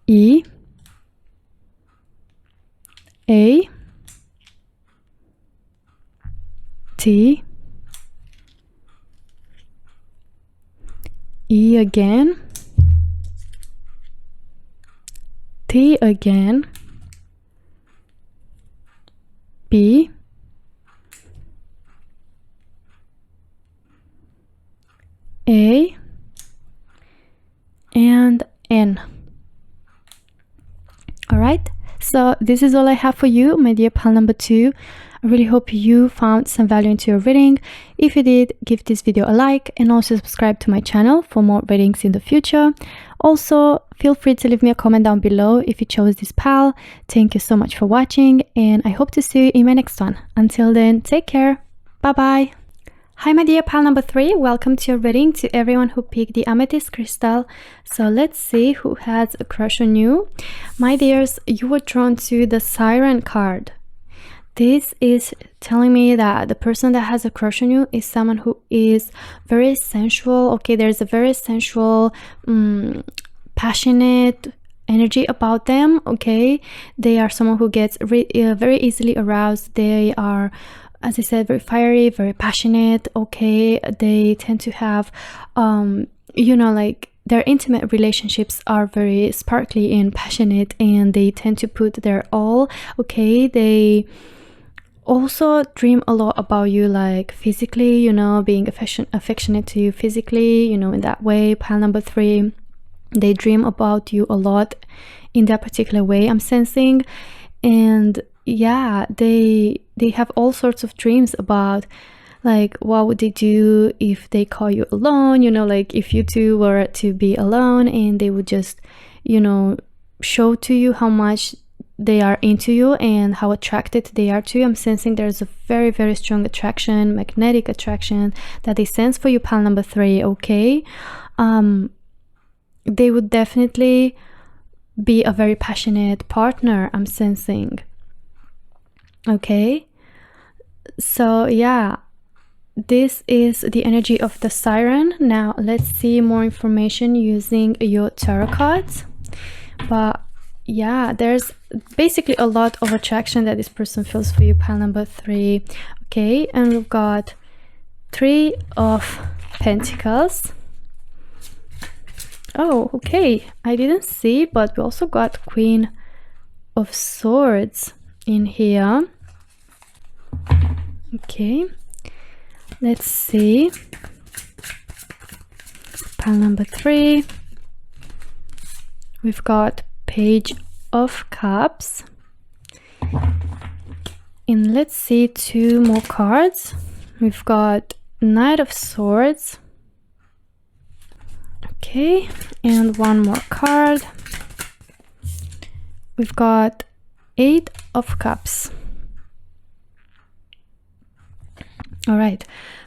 E, A, T, E again, T again, B, A, and N. All right, so this is all I have for you, my dear pal number 2. I really hope you found some value into your reading. If you did, give this video a like and also subscribe to my channel for more readings in the future. Also, feel free to leave me a comment down below if you chose this pal. Thank you so much for watching, and I hope to see you in my next one. Until then, take care. Bye bye. Hi my dear pal number 3, welcome to your reading, to everyone who picked the Amethyst crystal. So let's see who has a crush on you. My dears, you were drawn to the Siren card. This is telling me that the person that has a crush on you is someone who is very sensual, okay, there's a very sensual, passionate energy about them, okay. They are someone who gets very easily aroused. They are, as I said, very fiery, very passionate, okay. They tend to have, you know, like their intimate relationships are very sparkly and passionate, and they tend to put their all, okay. They also dream a lot about you, like physically, you know, being affectionate to you physically, you know, in that way. Pile number 3, they dream about you a lot in that particular way, I'm sensing. And yeah, they have all sorts of dreams about like what would they do if they call you alone, you know, like if you two were to be alone, and they would just, you know, show to you how much they are into you and how attracted they are to you. I'm sensing there's a very, very strong attraction, magnetic attraction that they sense for you, pal number 3, okay. They would definitely be a very passionate partner, I'm sensing, okay. So yeah, this is the energy of the Siren. Now let's see more information using your tarot cards. But yeah, there's basically a lot of attraction that this person feels for you, pile number 3, okay. And we've got 3 of Pentacles. Oh, okay, I didn't see, but we also got Queen of Swords in here. Okay, let's see, pile number 3, we've got Page of Cups, and let's see 2 more cards. We've got Knight of Swords, okay, and 1 more card. We've got 8 of Cups. All right,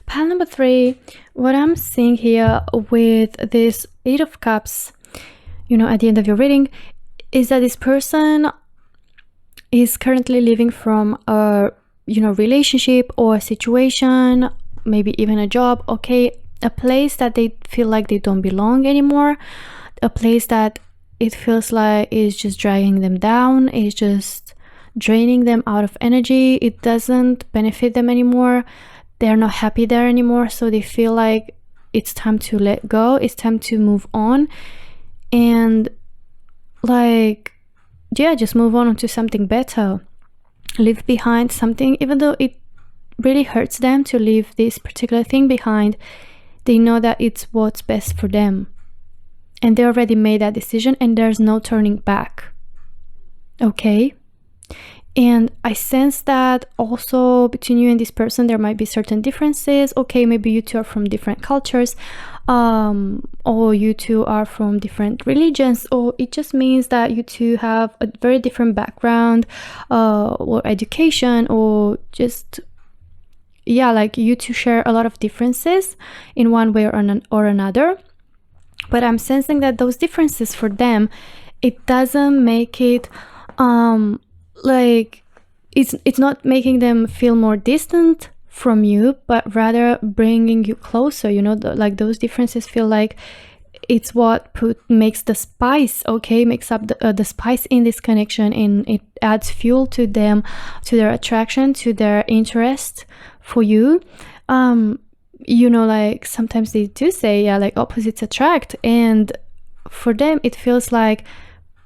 pile number 3, what I'm seeing here with this 8 of Cups, at the end of your reading, is that this person is currently living from a relationship or a situation, maybe even a job, okay, a place that they feel like they don't belong anymore, a place that it feels like is just dragging them down, is just draining them out of energy, it doesn't benefit them anymore, they're not happy there anymore, so they feel like it's time to let go, it's time to move on, and just move on to something better, leave behind something, even though it really hurts them to leave this particular thing behind. They know that it's what's best for them, and they already made that decision, and there's no turning back. Okay, and I sense that also between you and this person there might be certain differences. Okay, maybe you two are from different cultures, or you two are from different religions, or it just means that you two have a very different background, or education, or just you two share a lot of differences in one way or another. But I'm sensing that those differences for them, it doesn't make it it's not making them feel more distant from you, but rather bringing you closer. Those differences feel like it's what makes the spice, okay, makes up the spice in this connection, and it adds fuel to them, to their attraction, to their interest for you. Sometimes they do say opposites attract, and for them it feels like,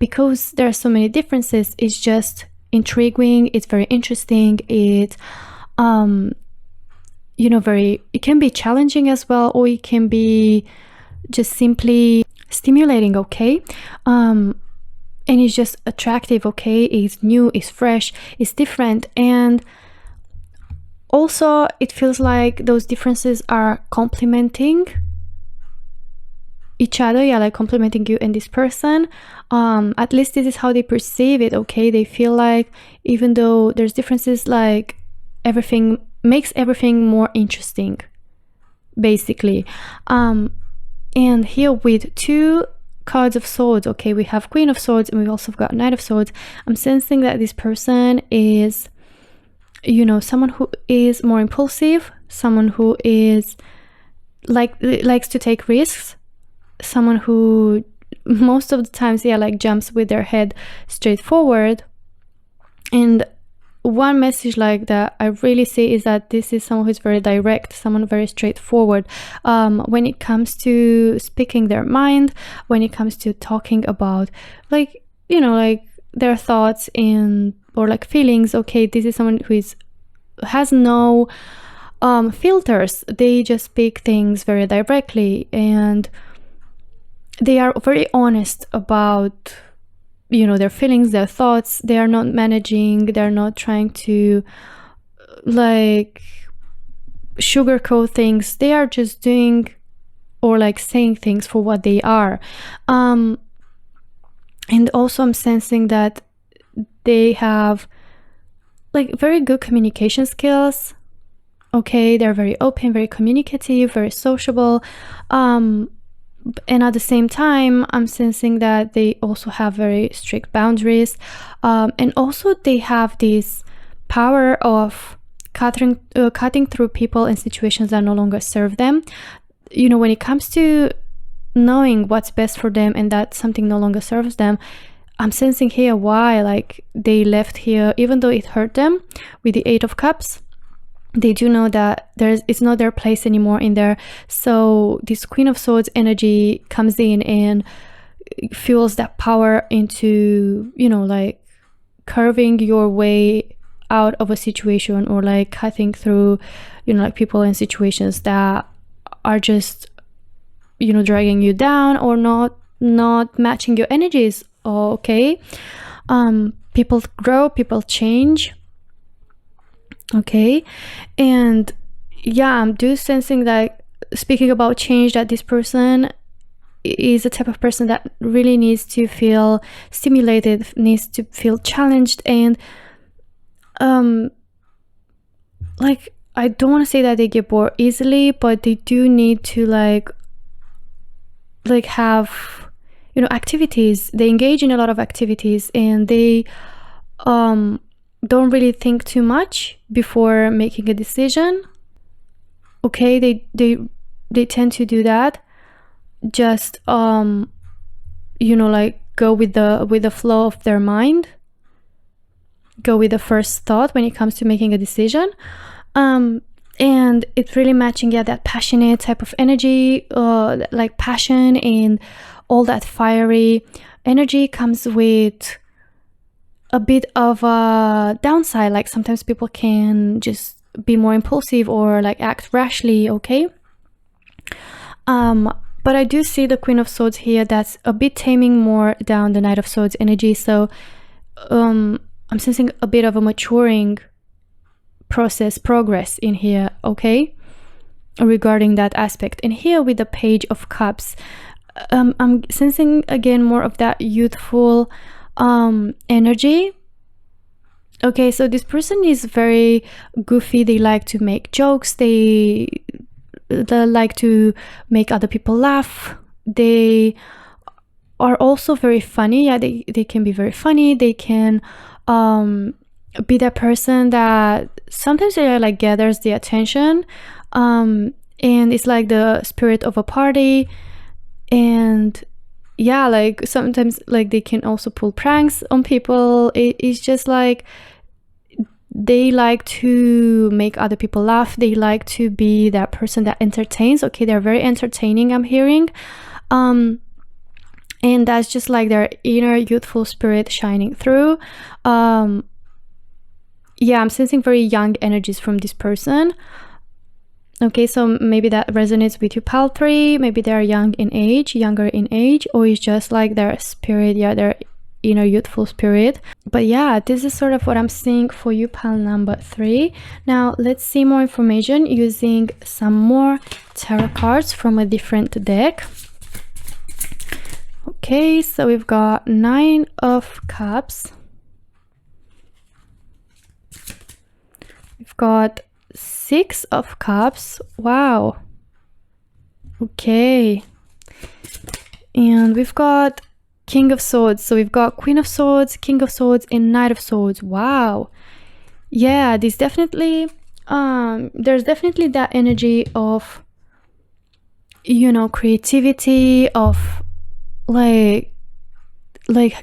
because there are so many differences, it's just intriguing, it's very interesting, it can be challenging as well, or it can be just simply stimulating, okay, and it's just attractive, okay, it's new, it's fresh, it's different, and also it feels like those differences are complementing each other, complimenting you and this person. At least this is how they perceive it, okay, they feel like even though there's differences, everything makes everything more interesting, basically. And here with 2 cards of Swords, okay, we have Queen of Swords and we also got Knight of Swords. I'm sensing that this person is someone who is more impulsive, someone who is likes to take risks, someone who most of the times jumps with their head straight forward. And one message that I really see is that this is someone who's very direct, someone very straightforward when it comes to speaking their mind, when it comes to talking about their thoughts or feelings. Okay, this is someone who has no filters. They just speak things very directly, and they are very honest about their feelings, their thoughts. They are not managing, they're not trying to sugarcoat things. They are just doing or saying things for what they are. And also I'm sensing that they have very good communication skills. Okay, they're very open, very communicative, very sociable. And at the same time, I'm sensing that they also have very strict boundaries. And also they have this power of cutting through people and situations that no longer serve them. When it comes to knowing what's best for them and that something no longer serves them, I'm sensing here why they left here, even though it hurt them with the 8 of Cups. They do know that it's not their place anymore in there. So this Queen of Swords energy comes in and fuels that power into, curving your way out of a situation, or cutting through, people and situations that are just, dragging you down or not matching your energies. Okay. People grow, people change. Okay, and I'm just sensing that, speaking about change, that this person is the type of person that really needs to feel stimulated, needs to feel challenged, and I don't want to say that they get bored easily, but they do need to like have, you know, activities. They engage in a lot of activities, and they don't really think too much before making a decision. Okay, they tend to do that. Just you know, like go with the flow of their mind, go with the first thought when it comes to making a decision. And it's really matching, yeah, that passionate type of energy, like passion and all that fiery energy comes with a bit of a downside. Like sometimes people can just be more impulsive or like act rashly, okay? But I do see the Queen of Swords here that's a bit taming more down the Knight of Swords energy. So I'm sensing a bit of a maturing progress in here, okay, regarding that aspect. And here with the Page of Cups, I'm sensing again more of that youthful energy. Okay, so this person is very goofy. They like to make jokes. They like to make other people laugh. They are also very funny. Yeah, they can be very funny. They can be that person that sometimes they like gathers the attention, and it's like the spirit of a party. And yeah, like sometimes like they can also pull pranks on people. It's just like they like to make other people laugh. They like to be that person that entertains. Okay, they're very entertaining, I'm hearing. And that's just like their inner youthful spirit shining through. Yeah, I'm sensing very young energies from this person. Okay, so maybe that resonates with you, pile 3. Maybe they're younger in age, or it's just like their spirit, yeah, their inner youthful spirit. But yeah, this is sort of what I'm seeing for you, pile number 3. Now let's see more information using some more tarot cards from a different deck. Okay, so we've got 9 of Cups. We've got 6 of Cups. Wow. Okay. And we've got King of Swords. So we've got Queen of Swords, King of Swords, and Knight of Swords. Wow. Yeah, this definitely there's definitely that energy of, you know, creativity, of like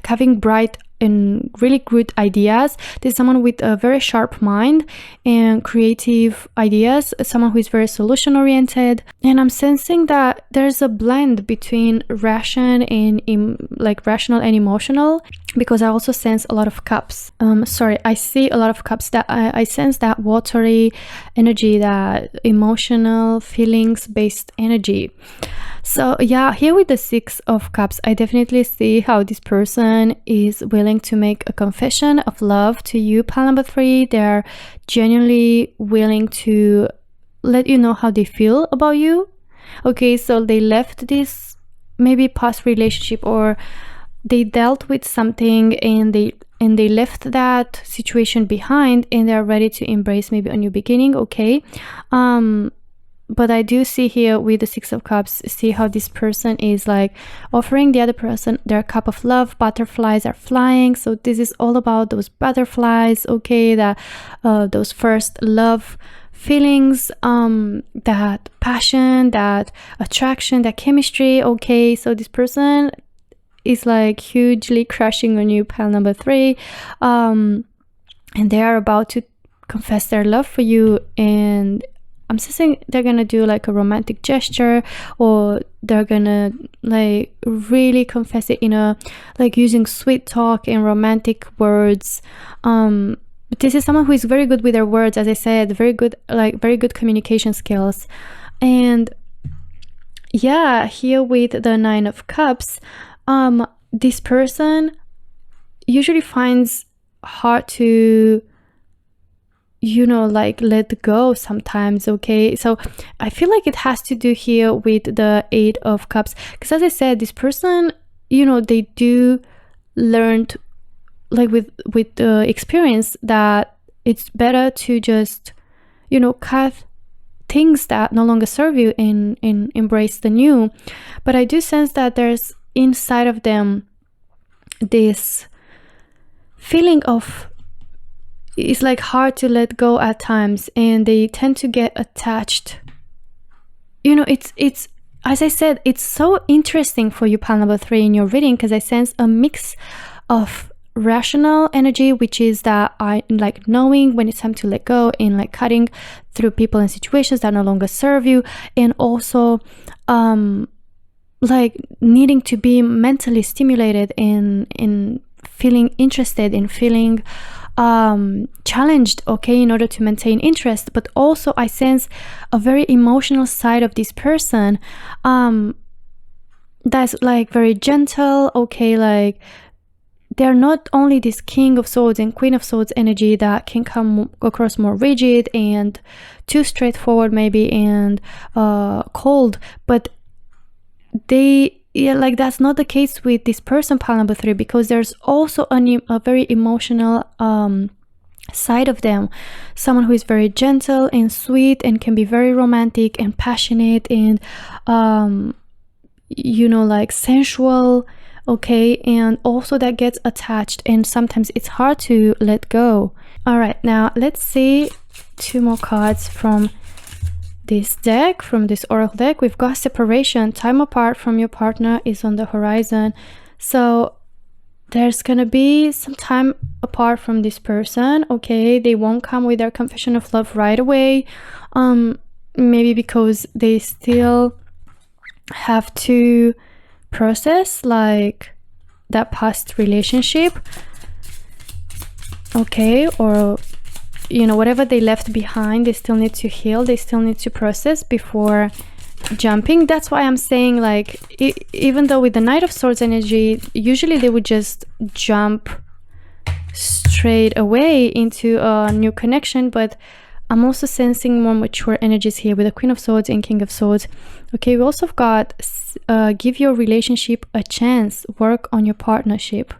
having bright and really good ideas. There's someone with a very sharp mind and creative ideas, someone who is very solution oriented. And I'm sensing that there's a blend between rational and emotional, because I also sense a lot of cups. I see a lot of cups. That I sense that watery energy, that emotional feelings based energy. So yeah, here with the 6 of Cups, I definitely see how this person is willing to make a confession of love to you, pile number 3. They're genuinely willing to let you know how they feel about you. Okay, so they left this maybe past relationship, or they dealt with something and they left that situation behind, and they're ready to embrace maybe a new beginning. Okay, but I do see here with the 6 of Cups, see how this person is like offering the other person their cup of love. Butterflies are flying. So this is all about those butterflies, okay, that those first love feelings, that passion, that attraction, that chemistry. Okay, so this person is like hugely crushing on you, pile number 3, and they are about to confess their love for you. And I'm sensing they're gonna do like a romantic gesture, or they're gonna like really confess it in a like using sweet talk and romantic words. But this is someone who is very good with their words, as I said, very good communication skills. And yeah, here with the 9 of Cups, this person usually finds hard to, you know, like let go sometimes. Okay, so I feel like it has to do here with the 8 of Cups, because as I said, this person, you know, they do learn like with the experience that it's better to just, you know, cut things that no longer serve you and embrace the new. But I do sense that there's inside of them this feeling of, it's like hard to let go at times, and they tend to get attached. You know, it's as I said, it's so interesting for you, pile number 3, in your reading, because I sense a mix of rational energy, which is that I like knowing when it's time to let go and like cutting through people and situations that no longer serve you, and also like needing to be mentally stimulated in feeling interested, in feeling challenged, okay, in order to maintain interest. But also I sense a very emotional side of this person that's like very gentle, okay, like they're not only this King of Swords and Queen of Swords energy that can come across more rigid and too straightforward maybe and cold, but like that's not the case with this person, pile number 3, because there's also a very emotional side of them, someone who is very gentle and sweet and can be very romantic and passionate and you know, like sensual, okay, and also that gets attached, and sometimes it's hard to let go. All right, now let's see 2 more cards from this deck, from this oracle deck. We've got separation. Time apart from your partner is on the horizon. So there's gonna be some time apart from this person, okay? They won't come with their confession of love right away, maybe because they still have to process like that past relationship, okay, or you know, whatever they left behind, they still need to heal, they still need to process before jumping. That's why I'm saying, like, even though with the Knight of Swords energy, usually they would just jump straight away into a new connection, but I'm also sensing more mature energies here with the Queen of Swords and King of Swords. Okay, we also got give your relationship a chance, work on your partnership.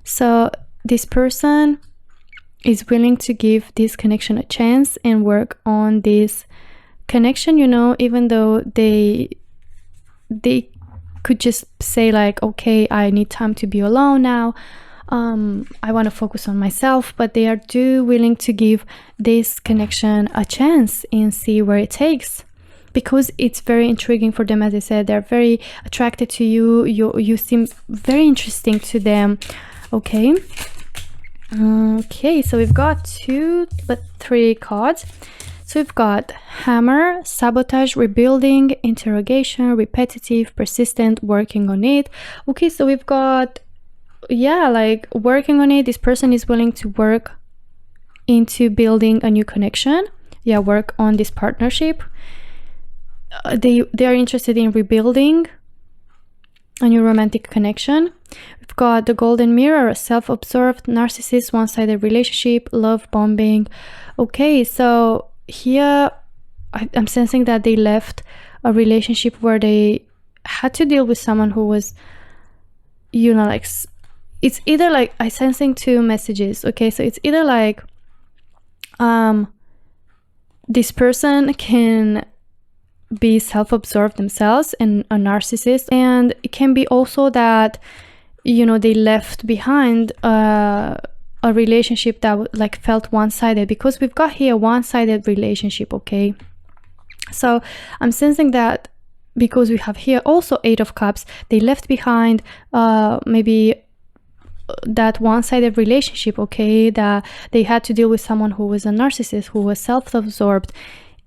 So this person is willing to give this connection a chance and work on this connection, you know, even though they could just say like, okay, I need time to be alone now, I want to focus on myself, but they are willing to give this connection a chance and see where it takes, because it's very intriguing for them. As I said, they're very attracted to you, you seem very interesting to them, okay. Okay, so we've got 3 cards. So we've got Hammer, Sabotage, Rebuilding, Interrogation, Repetitive, Persistent, Working on it. Okay, so we've got, yeah, like working on it. This person is willing to work into building a new connection. Yeah, work on this partnership. They are interested in rebuilding a new romantic connection. We've got the Golden Mirror, a self-absorbed, narcissist, one-sided relationship, love bombing. Okay, so here I'm sensing that they left a relationship where they had to deal with someone who was, you know, like, it's either like, I'm sensing 2 messages, okay? So it's either like this person can be self-absorbed themselves and a narcissist, and it can be also that, you know, they left behind a relationship that like felt one-sided, because we've got here one-sided relationship, okay? So I'm sensing that because we have here also 8 of Cups, they left behind maybe that one-sided relationship, okay, that they had to deal with someone who was a narcissist, who was self-absorbed,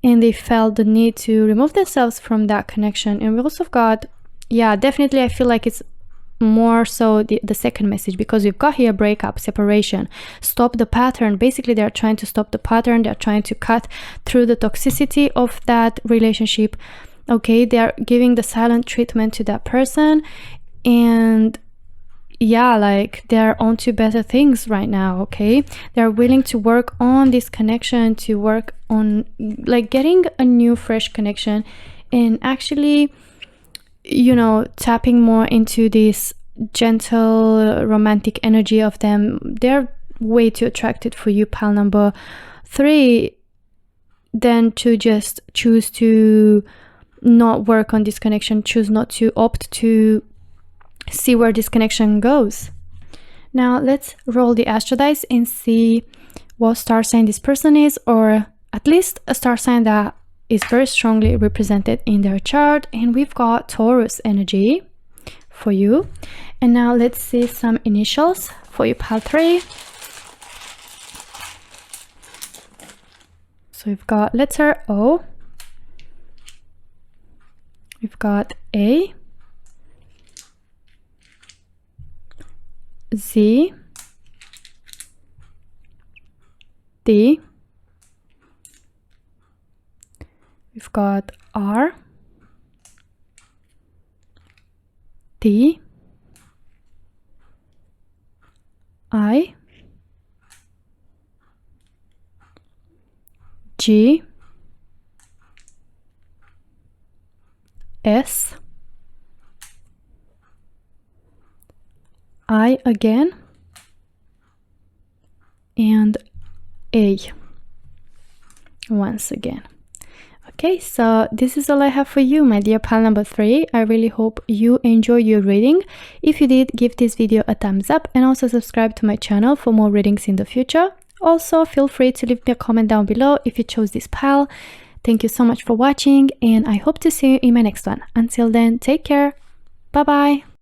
and they felt the need to remove themselves from that connection. And we also got, yeah, definitely I feel like it's more so the second message, because we've got here breakup, separation, stop the pattern. Basically they're trying to stop the pattern, they're trying to cut through the toxicity of that relationship, okay. They're giving the silent treatment to that person, and yeah, like they're on to better things right now, okay. They're willing to work on this connection, to work on like getting a new fresh connection, and actually, you know, tapping more into this gentle romantic energy of them. They're way too attracted for you, pile number 3. than to just choose to not work on this connection, choose not to opt to see where this connection goes. Now let's roll the astro dice and see what star sign this person is, or at least a star sign that is very strongly represented in their chart. And we've got Taurus energy for you. And now let's see some initials for your pile 3. So we've got letter O, we've got A, Z, D, we've got R, T, I, G, S, I again, and A once again. Okay, so this is all I have for you, my dear pile number 3. I really hope you enjoy your reading. If you did, give this video a thumbs up and also subscribe to my channel for more readings in the future. Also, feel free to leave me a comment down below if you chose this pile. Thank you so much for watching, and I hope to see you in my next one. Until then, take care. Bye bye.